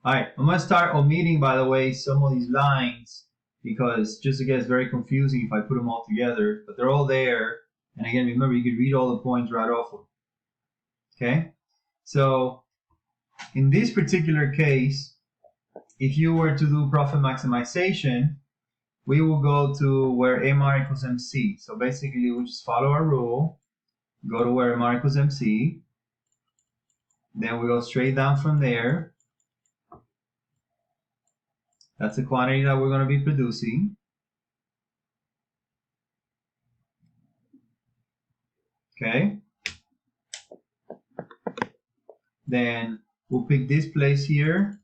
All right, I'm going to start omitting, by the way, some of these lines, because just it gets very confusing if I put them all together, but they're all there. And again, remember, you can read all the points right off of it. Okay, so in this particular case, if you were to do profit maximization, we will go to where MR equals MC. So basically, we just follow our rule, go to where MR equals MC, then we go straight down from there. That's the quantity that we're going to be producing. Okay. Then we'll pick this place here.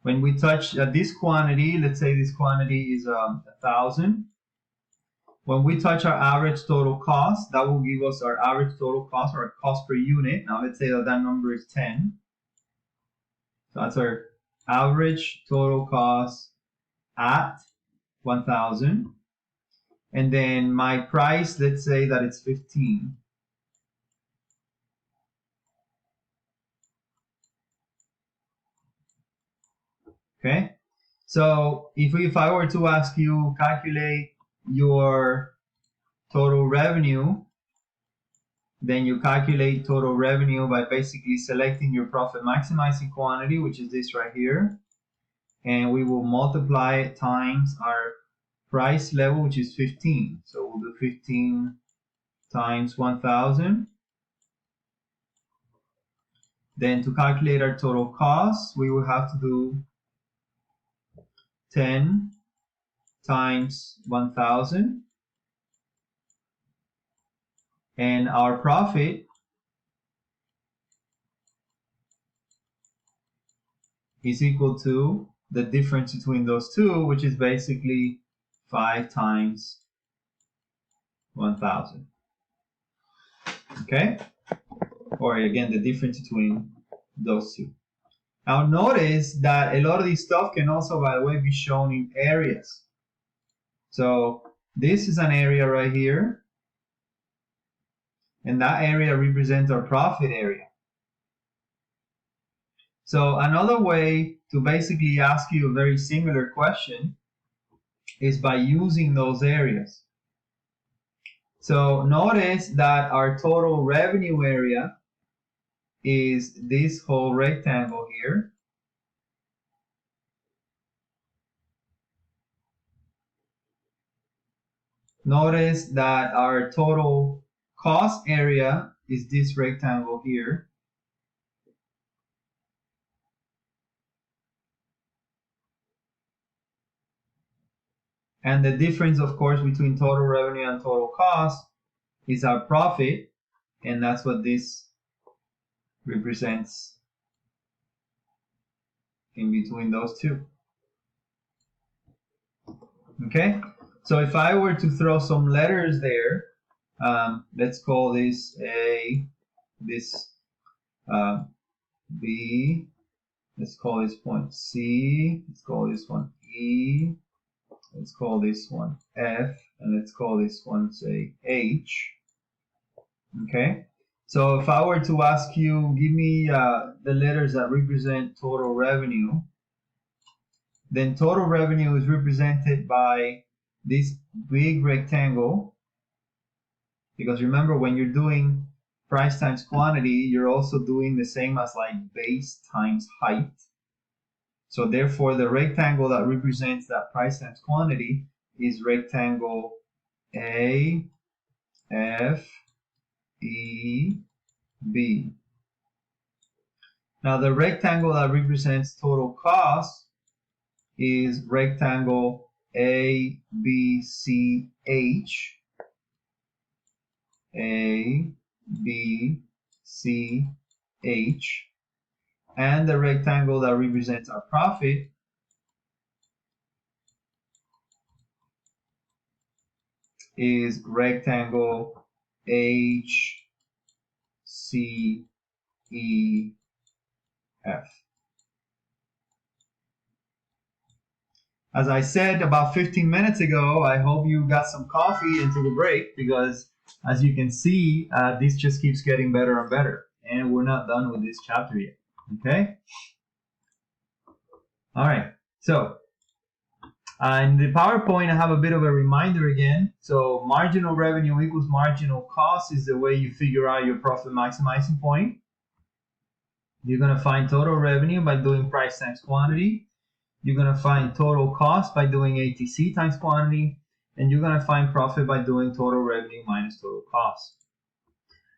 When we touch this quantity, let's say this quantity is 1,000. When we touch our average total cost, that will give us our average total cost, or our cost per unit. Now let's say that that number is 10. So that's our average total cost at 1,000. And then my price, let's say that it's 15. Okay, so if I were to ask you calculate your total revenue, then you calculate total revenue by basically selecting your profit maximizing quantity, which is this right here, and we will multiply it times our price level, which is 15. So we'll do 15 times 1,000, Then to calculate our total cost, we will have to do 10 times 1,000. And our profit is equal to the difference between those two, which is basically 5 times 1,000. Okay? Or again, the difference between those two. Now notice that a lot of this stuff can also, by the way, be shown in areas. So this is an area right here, and that area represents our profit area. So another way to basically ask you a very similar question is by using those areas. So notice that our total revenue area is this whole rectangle here. Notice that our total cost area is this rectangle here. And the difference, of course, between total revenue and total cost is our profit, and that's what this represents in between those two. Okay, so if I were to throw some letters there, let's call this A, this B, let's call this point C, let's call this one E, let's call this one F, and let's call this one, say, H. Okay, so if I were to ask you, give me the letters that represent total revenue, then total revenue is represented by this big rectangle, because remember, when you're doing price times quantity, you're also doing the same as like base times height. So therefore, the rectangle that represents that price times quantity is rectangle A, F, E, B. Now the rectangle that represents total cost is rectangle A, B, C, H. A, B, C, H. And the rectangle that represents our profit is rectangle H, C, E, F. As I said about 15 minutes ago, I hope you got some coffee and took a break, because as you can see, this just keeps getting better and better, and we're not done with this chapter yet. Okay? All right. So in the PowerPoint, I have a bit of a reminder again. So marginal revenue equals marginal cost is the way you figure out your profit maximizing point. You're going to find total revenue by doing price times quantity. You're going to find total cost by doing ATC times quantity. And you're going to find profit by doing total revenue minus total cost.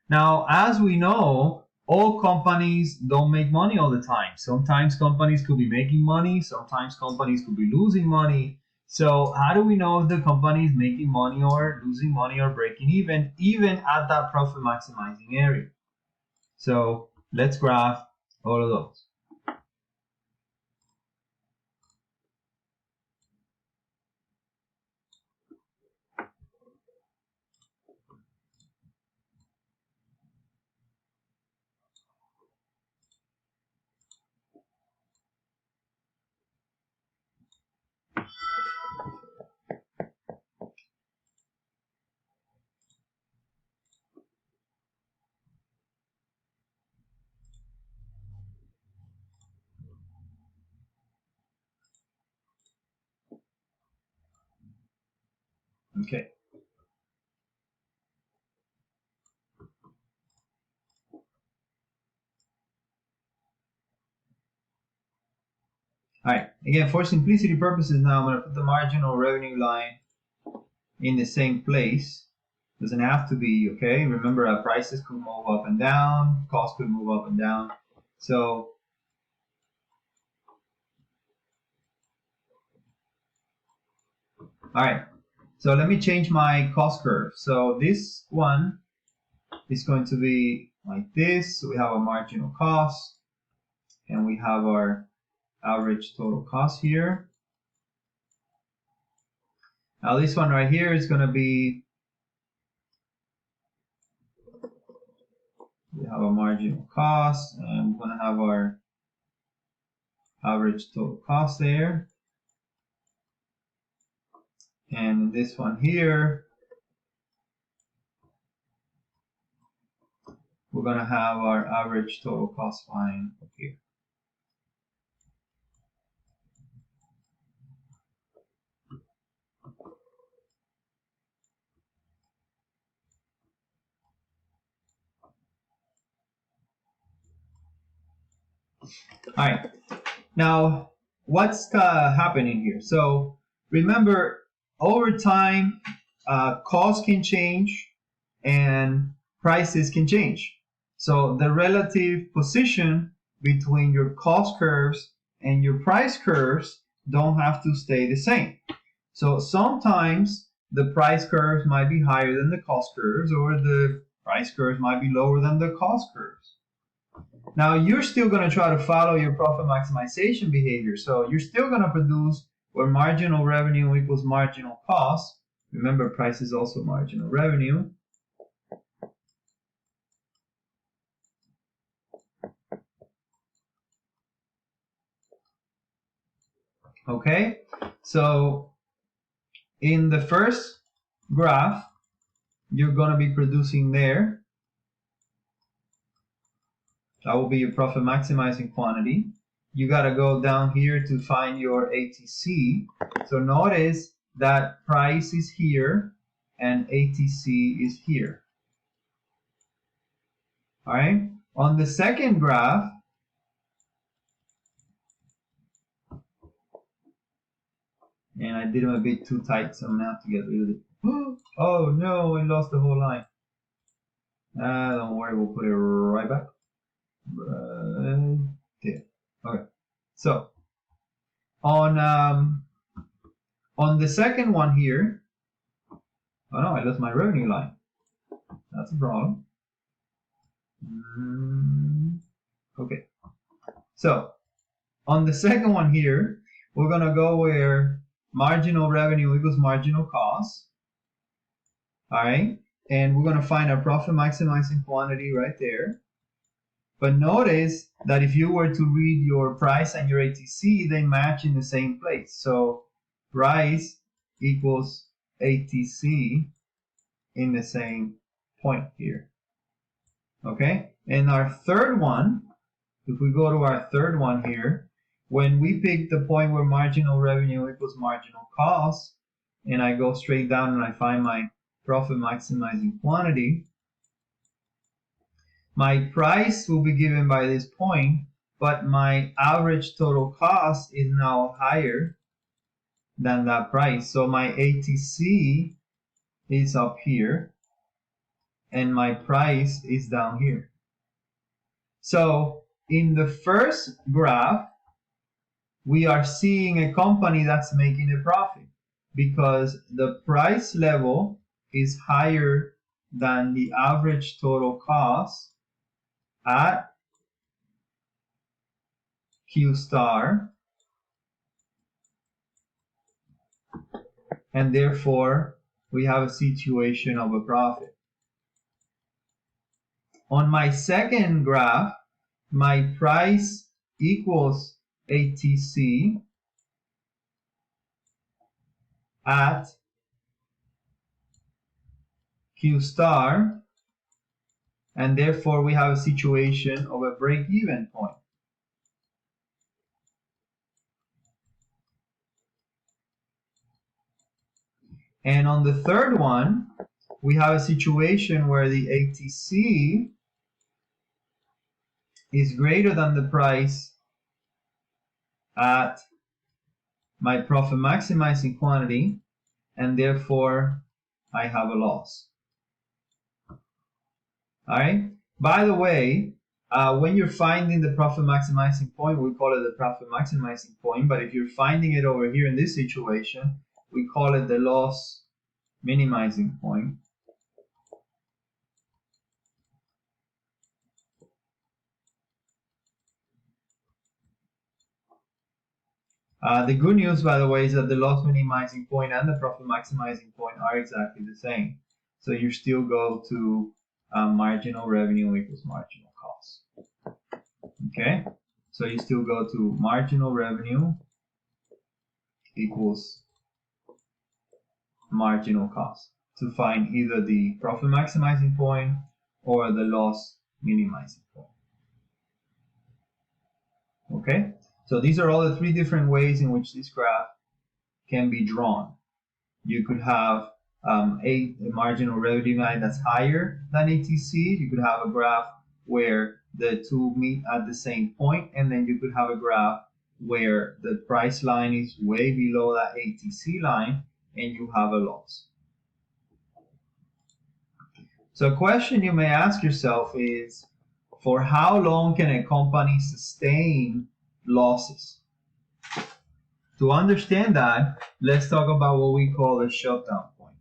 Now, as we know, all companies don't make money all the time. Sometimes companies could be making money. Sometimes companies could be losing money. So how do we know if the company is making money or losing money or breaking even at that profit maximizing area? So let's graph all of those. Okay. All right. Again, for simplicity purposes, now I'm going to put the marginal revenue line in the same place. Doesn't have to be, okay? Remember, prices could move up and down, costs could move up and down. So all right, so let me change my cost curve. So this one is going to be like this. So we have a marginal cost and we have our average total cost here. Now this one right here is going to be, we have a marginal cost and we're going to have our average total cost there. And this one here, we're going to have our average total cost line up here. All right, now what's happening here? So remember, over time, costs can change and prices can change. So the relative position between your cost curves and your price curves don't have to stay the same. So sometimes the price curves might be higher than the cost curves, or the price curves might be lower than the cost curves. Now you're still going to try to follow your profit maximization behavior. So you're still going to produce where marginal revenue equals marginal cost. Remember, price is also marginal revenue. Okay, so in the first graph, you're going to be producing there. That will be your profit maximizing quantity. You got to go down here to find your ATC. So notice that price is here and ATC is here. All right. On the second graph, and I did them a bit too tight, so I'm going to have to get rid of it. Oh no, I lost the whole line. Don't worry, we'll put it right back. There. Okay. So on the second one here, oh no, I lost my revenue line. That's a problem. Okay. So on the second one here, we're gonna go where marginal revenue equals marginal cost. All right, and we're gonna find our profit maximizing quantity right there. But notice that if you were to read your price and your ATC, they match in the same place. So price equals ATC in the same point here. Okay, and our third one, if we go to our third one here, when we pick the point where marginal revenue equals marginal cost, and I go straight down and I find my profit maximizing quantity, my price will be given by this point, but my average total cost is now higher than that price. So my ATC is up here and my price is down here. So in the first graph, we are seeing a company that's making a profit because the price level is higher than the average total cost at Q star, and therefore we have a situation of a profit. On my second graph, my price equals ATC at Q star, and therefore we have a situation of a break-even point. And on the third one, we have a situation where the ATC is greater than the price at my profit maximizing quantity, and therefore I have a loss. All right. By the way, When you're finding the profit maximizing point, we call it the profit maximizing point. But if you're finding it over here in this situation, we call it the loss minimizing point. The good news, by the way, is that the loss minimizing point and the profit maximizing point are exactly the same. So you still go to marginal revenue equals marginal cost. Okay, so you still go to marginal revenue equals marginal cost to find either the profit maximizing point or the loss minimizing point. Okay, so these are all the three different ways in which this graph can be drawn. You could have a marginal revenue line that's higher than ATC. You could have a graph where the two meet at the same point, and then you could have a graph where the price line is way below that ATC line and you have a loss. So a question you may ask yourself is, for how long can a company sustain losses? To understand that, let's talk about what we call a shutdown point.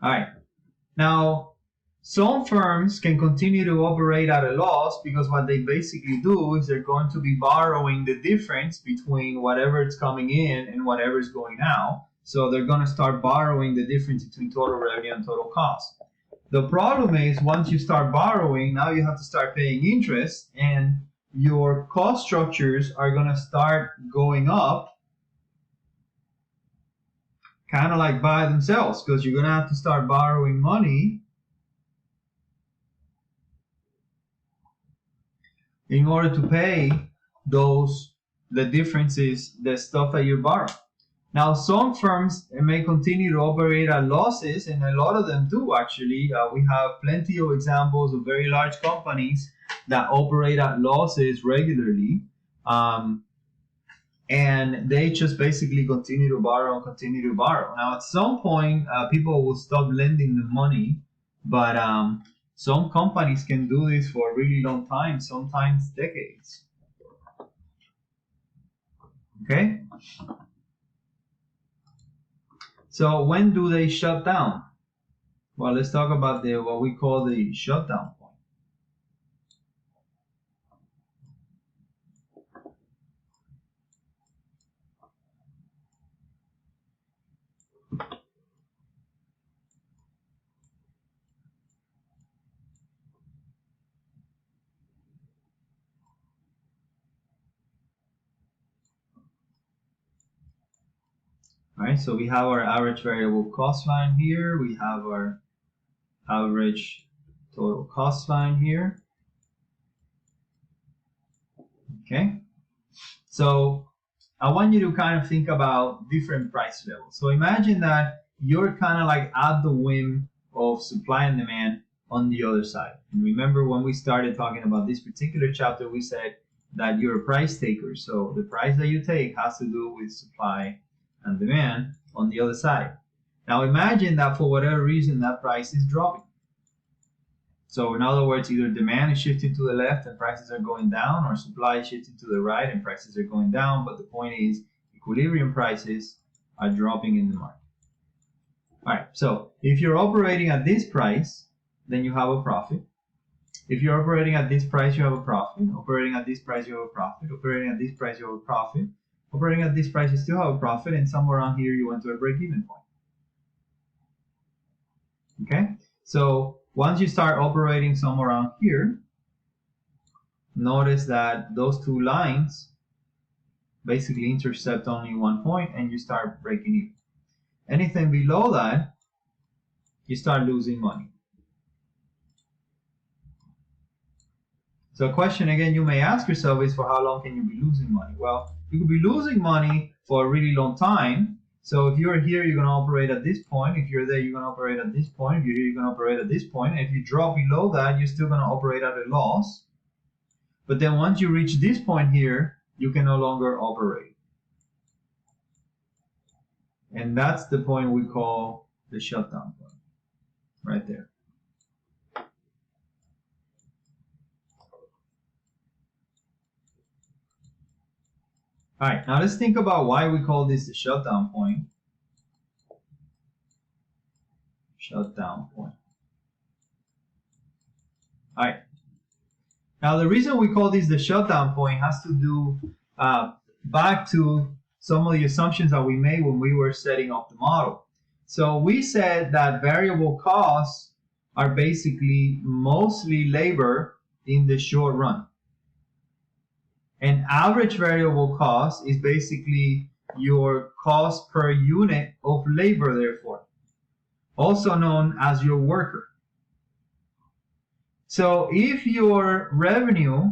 All right. Now, some firms can continue to operate at a loss because what they basically do is they're going to be borrowing the difference between whatever is coming in and whatever is going out. So they're going to start borrowing the difference between total revenue and total cost. The problem is, once you start borrowing, now you have to start paying interest, and your cost structures are going to start going up kind of like by themselves, because you're going to have to start borrowing money in order to pay the differences, the stuff that you borrow. Now, some firms may continue to operate at losses, and a lot of them do actually. We have plenty of examples of very large companies that operate at losses regularly, and they just basically continue to borrow and continue to borrow. Now, at some point, people will stop lending them money, but some companies can do this for a really long time, sometimes decades. Okay? So when do they shut down? Well, let's talk about what we call the shutdown point. All right, so we have our average variable cost line here. We have our average total cost line here. Okay, so I want you to kind of think about different price levels. So imagine that you're kind of like at the whim of supply and demand on the other side. And remember, when we started talking about this particular chapter, we said that you're a price taker. So the price that you take has to do with supply and demand on the other side. Now imagine that for whatever reason that price is dropping. So in other words, either demand is shifting to the left and prices are going down, or supply is shifting to the right and prices are going down. But the point is, equilibrium prices are dropping in the market. All right, so if you're operating at this price, then you have a profit. If you're operating at this price, you have a profit. Operating at this price, you have a profit. Operating at this price, you have a profit. Operating at this price, you still have a profit, and somewhere around here, you went to a break-even point. Okay, so once you start operating somewhere around here, notice that those two lines basically intercept only one point, and you start breaking even. Anything below that, you start losing money. So a question again you may ask yourself is, for how long can you be losing money? Well, you could be losing money for a really long time. So if you're here, you're going to operate at this point. If you're there, you're going to operate at this point. If you're here, you're going to operate at this point. And if you drop below that, you're still going to operate at a loss. But then once you reach this point here, you can no longer operate. And that's the point we call the shutdown point, right there. All right, now let's think about why we call this the shutdown point. Shutdown point. All right. Now the reason we call this the shutdown point has to do back to some of the assumptions that we made when we were setting up the model. So we said that variable costs are basically mostly labor in the short run. And average variable cost is basically your cost per unit of labor, therefore, also known as your worker. So if your revenue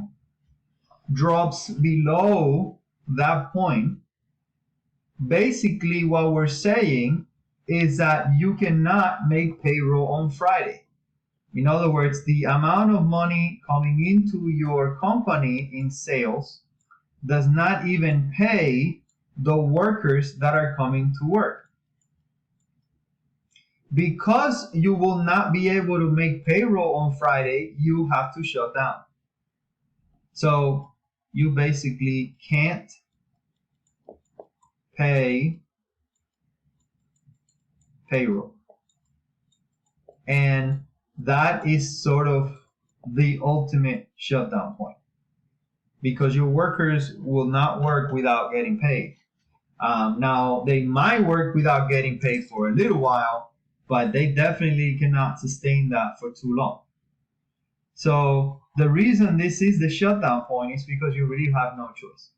drops below that point, basically what we're saying is that you cannot make payroll on Friday. In other words, the amount of money coming into your company in sales does not even pay the workers that are coming to work. Because you will not be able to make payroll on Friday, you have to shut down. So you basically can't pay payroll. And that is sort of the ultimate shutdown point, because your workers will not work without getting paid. Now, they might work without getting paid for a little while, but they definitely cannot sustain that for too long. So the reason this is the shutdown point is because you really have no choice.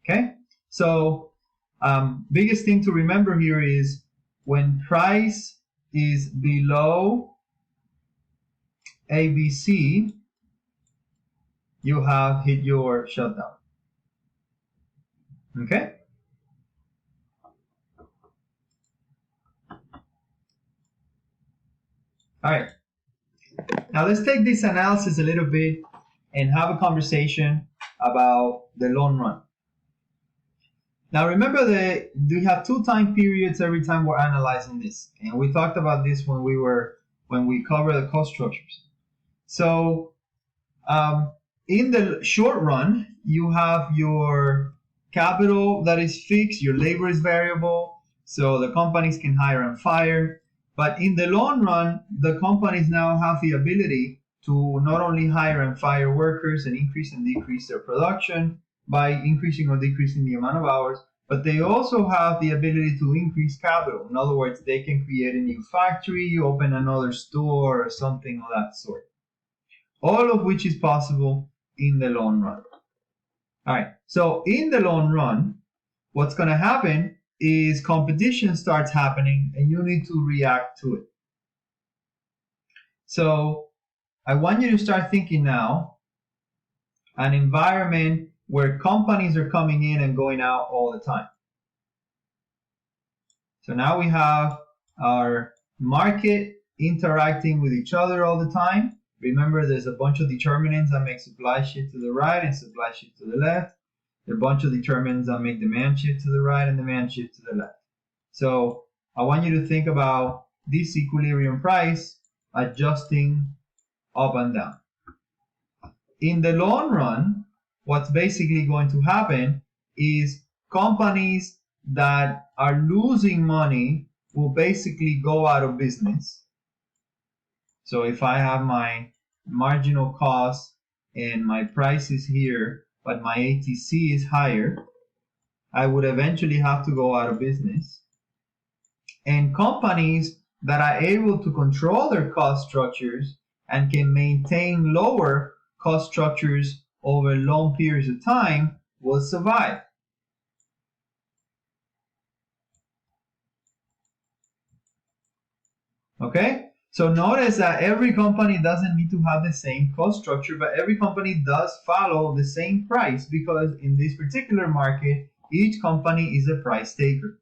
Okay? So biggest thing to remember here is when price is below ABC, you have hit your shutdown. Okay? All right. Now let's take this analysis a little bit and have a conversation about the long run. Now remember that we have 2 time periods every time we're analyzing this, and we talked about this when we cover the cost structures. So in the short run, you have your capital that is fixed, your labor is variable, so the companies can hire and fire. But in the long run, the companies now have the ability to not only hire and fire workers and increase and decrease their production by increasing or decreasing the amount of hours, but they also have the ability to increase capital. In other words, they can create a new factory, open another store, or something of that sort. All of which is possible in the long run. All right, so in the long run, what's going to happen is competition starts happening and you need to react to it. So I want you to start thinking now an environment where companies are coming in and going out all the time. So now we have our market interacting with each other all the time. Remember, there's a bunch of determinants that make supply shift to the right and supply shift to the left. There are a bunch of determinants that make demand shift to the right and demand shift to the left. So I want you to think about this equilibrium price adjusting up and down. In the long run, what's basically going to happen is companies that are losing money will basically go out of business. So if I have my marginal cost and my price is here, but my ATC is higher, I would eventually have to go out of business. And companies that are able to control their cost structures and can maintain lower cost structures over long periods of time will survive. Okay? So notice that every company doesn't need to have the same cost structure, but every company does follow the same price, because in this particular market, each company is a price taker.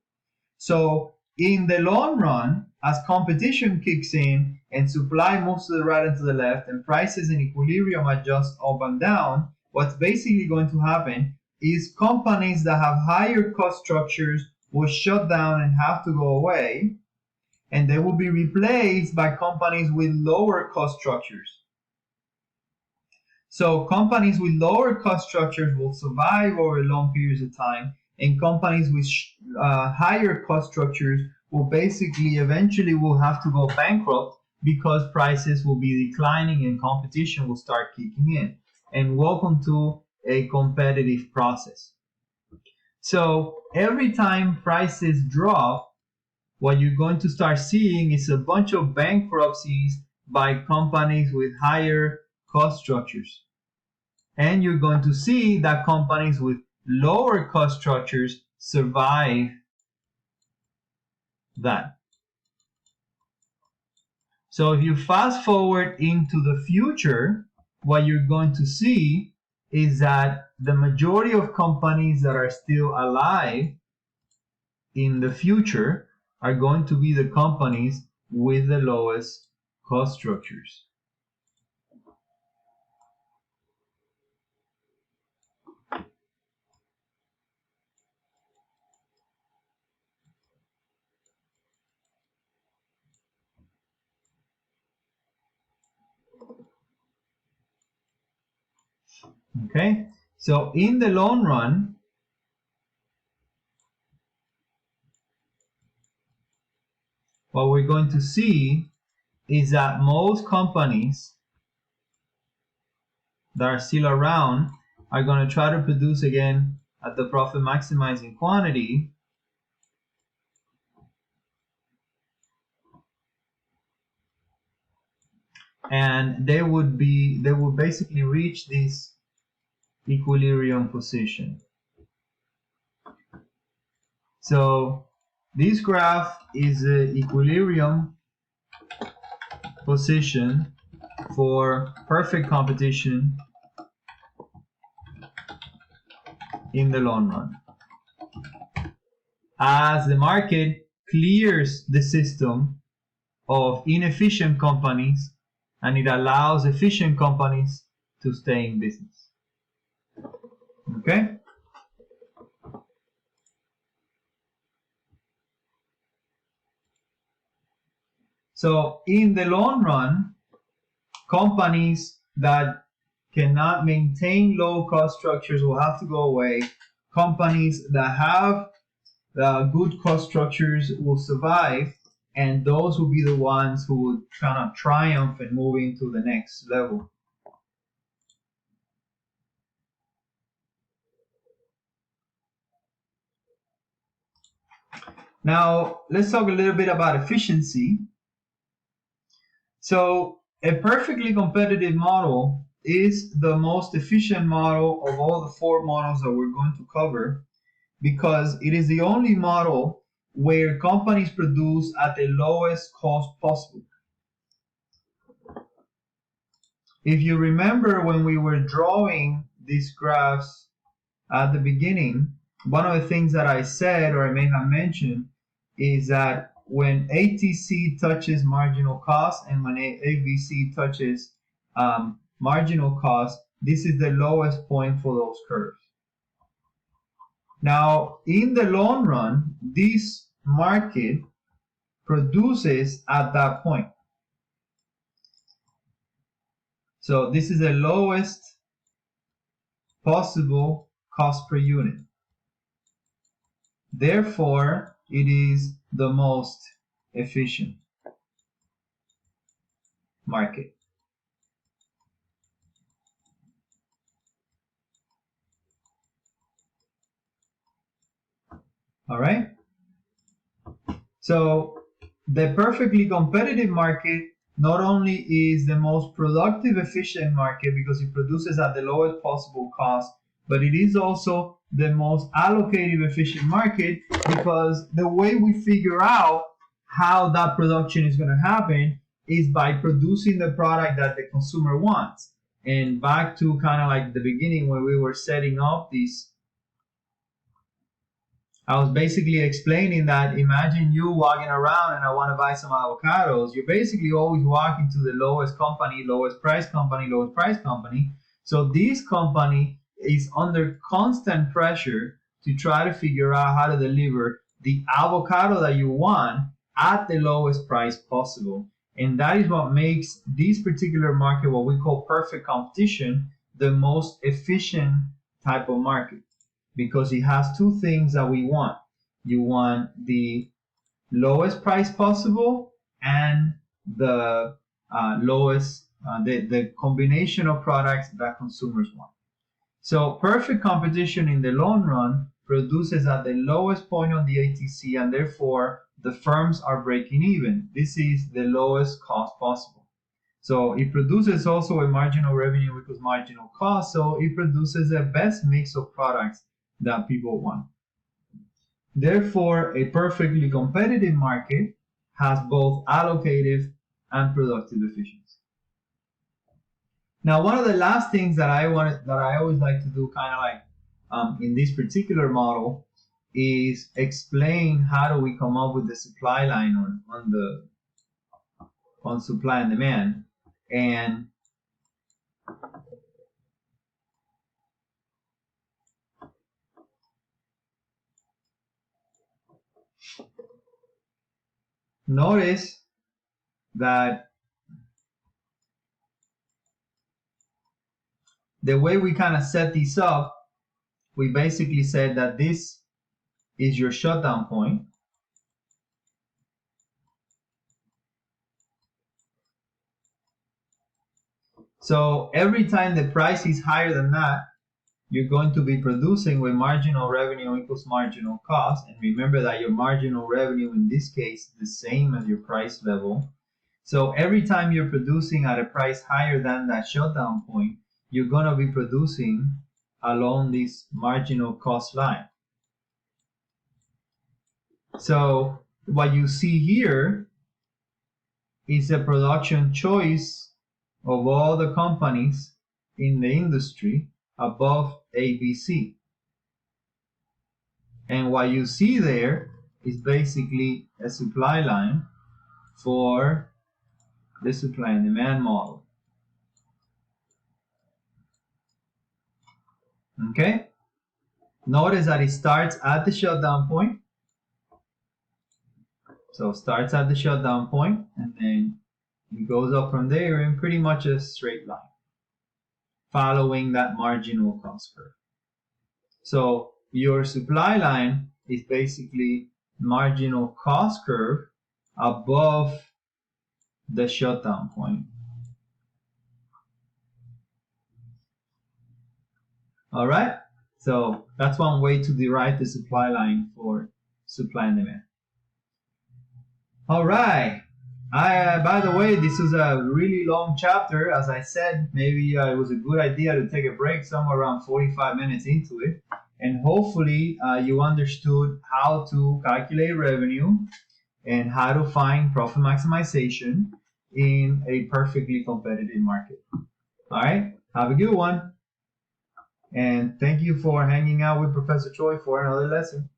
So in the long run, as competition kicks in and supply moves to the right and to the left and prices in equilibrium adjust up and down, what's basically going to happen is companies that have higher cost structures will shut down and have to go away, and they will be replaced by companies with lower cost structures. So companies with lower cost structures will survive over long periods of time, and companies with higher cost structures will basically eventually will have to go bankrupt because prices will be declining and competition will start kicking in. And welcome to a competitive process. So every time prices drop, what you're going to start seeing is a bunch of bankruptcies by companies with higher cost structures. And you're going to see that companies with lower cost structures survive that. So if you fast forward into the future, what you're going to see is that the majority of companies that are still alive in the future are going to be the companies with the lowest cost structures. Okay, so in the long run, what we're going to see is that most companies that are still around are going to try to produce again at the profit maximizing quantity, and they would basically reach this equilibrium position. So this graph is the equilibrium position for perfect competition in the long run. As the market clears the system of inefficient companies and it allows efficient companies to stay in business. Okay? So in the long run, companies that cannot maintain low cost structures will have to go away. Companies that have good cost structures will survive, and those will be the ones who would kind of triumph and move into the next level. Now, let's talk a little bit about efficiency. So, a perfectly competitive model is the most efficient model of all the 4 models that we're going to cover, because it is the only model where companies produce at the lowest cost possible. If you remember when we were drawing these graphs at the beginning, one of the things that I said, or I may have mentioned, is that when ATC touches marginal cost and when AVC touches marginal cost, this is the lowest point for those curves. Now, in the long run, this market produces at that point. So this is the lowest possible cost per unit. Therefore, it is the most efficient market. All right? So the perfectly competitive market not only is the most productive efficient market because it produces at the lowest possible cost, but it is also the most allocative efficient market, because the way we figure out how that production is going to happen is by producing the product that the consumer wants. And back to kind of like the beginning when we were setting up this, I was basically explaining that imagine you walking around and I want to buy some avocados. You're basically always walking to the lowest company, lowest price company, lowest price company. So this company is under constant pressure to try to figure out how to deliver the avocado that you want at the lowest price possible. And that is what makes this particular market what we call perfect competition, the most efficient type of market because it has two things that we want. You want the lowest price possible and the the combination of products that consumers want. So perfect competition in the long run produces at the lowest point on the ATC, and therefore the firms are breaking even. This is the lowest cost possible. So it produces also a marginal revenue equals marginal cost, so it produces the best mix of products that people want. Therefore, a perfectly competitive market has both allocative and productive efficiency. Now, one of the last things that I always like to do, kind of like in this particular model, is explain how do we come up with the supply line on supply and demand. And notice that the way we kind of set these up, we basically said that this is your shutdown point. So every time the price is higher than that, you're going to be producing with marginal revenue equals marginal cost. And remember that your marginal revenue in this case is the same as your price level. So every time you're producing at a price higher than that shutdown point, you're going to be producing along this marginal cost line. So what you see here is a production choice of all the companies in the industry above ABC. And what you see there is basically a supply line for the supply and demand model. Okay? Notice that it starts at the shutdown point. So it starts at the shutdown point and then it goes up from there in pretty much a straight line, following that marginal cost curve. So your supply line is basically marginal cost curve above the shutdown point. All right, so that's one way to derive the supply line for supply and demand. All right. By the way, this is a really long chapter. As I said, maybe it was a good idea to take a break somewhere around 45 minutes into it. And hopefully you understood how to calculate revenue and how to find profit maximization in a perfectly competitive market. All right, have a good one. And thank you for hanging out with Professor Choi for another lesson.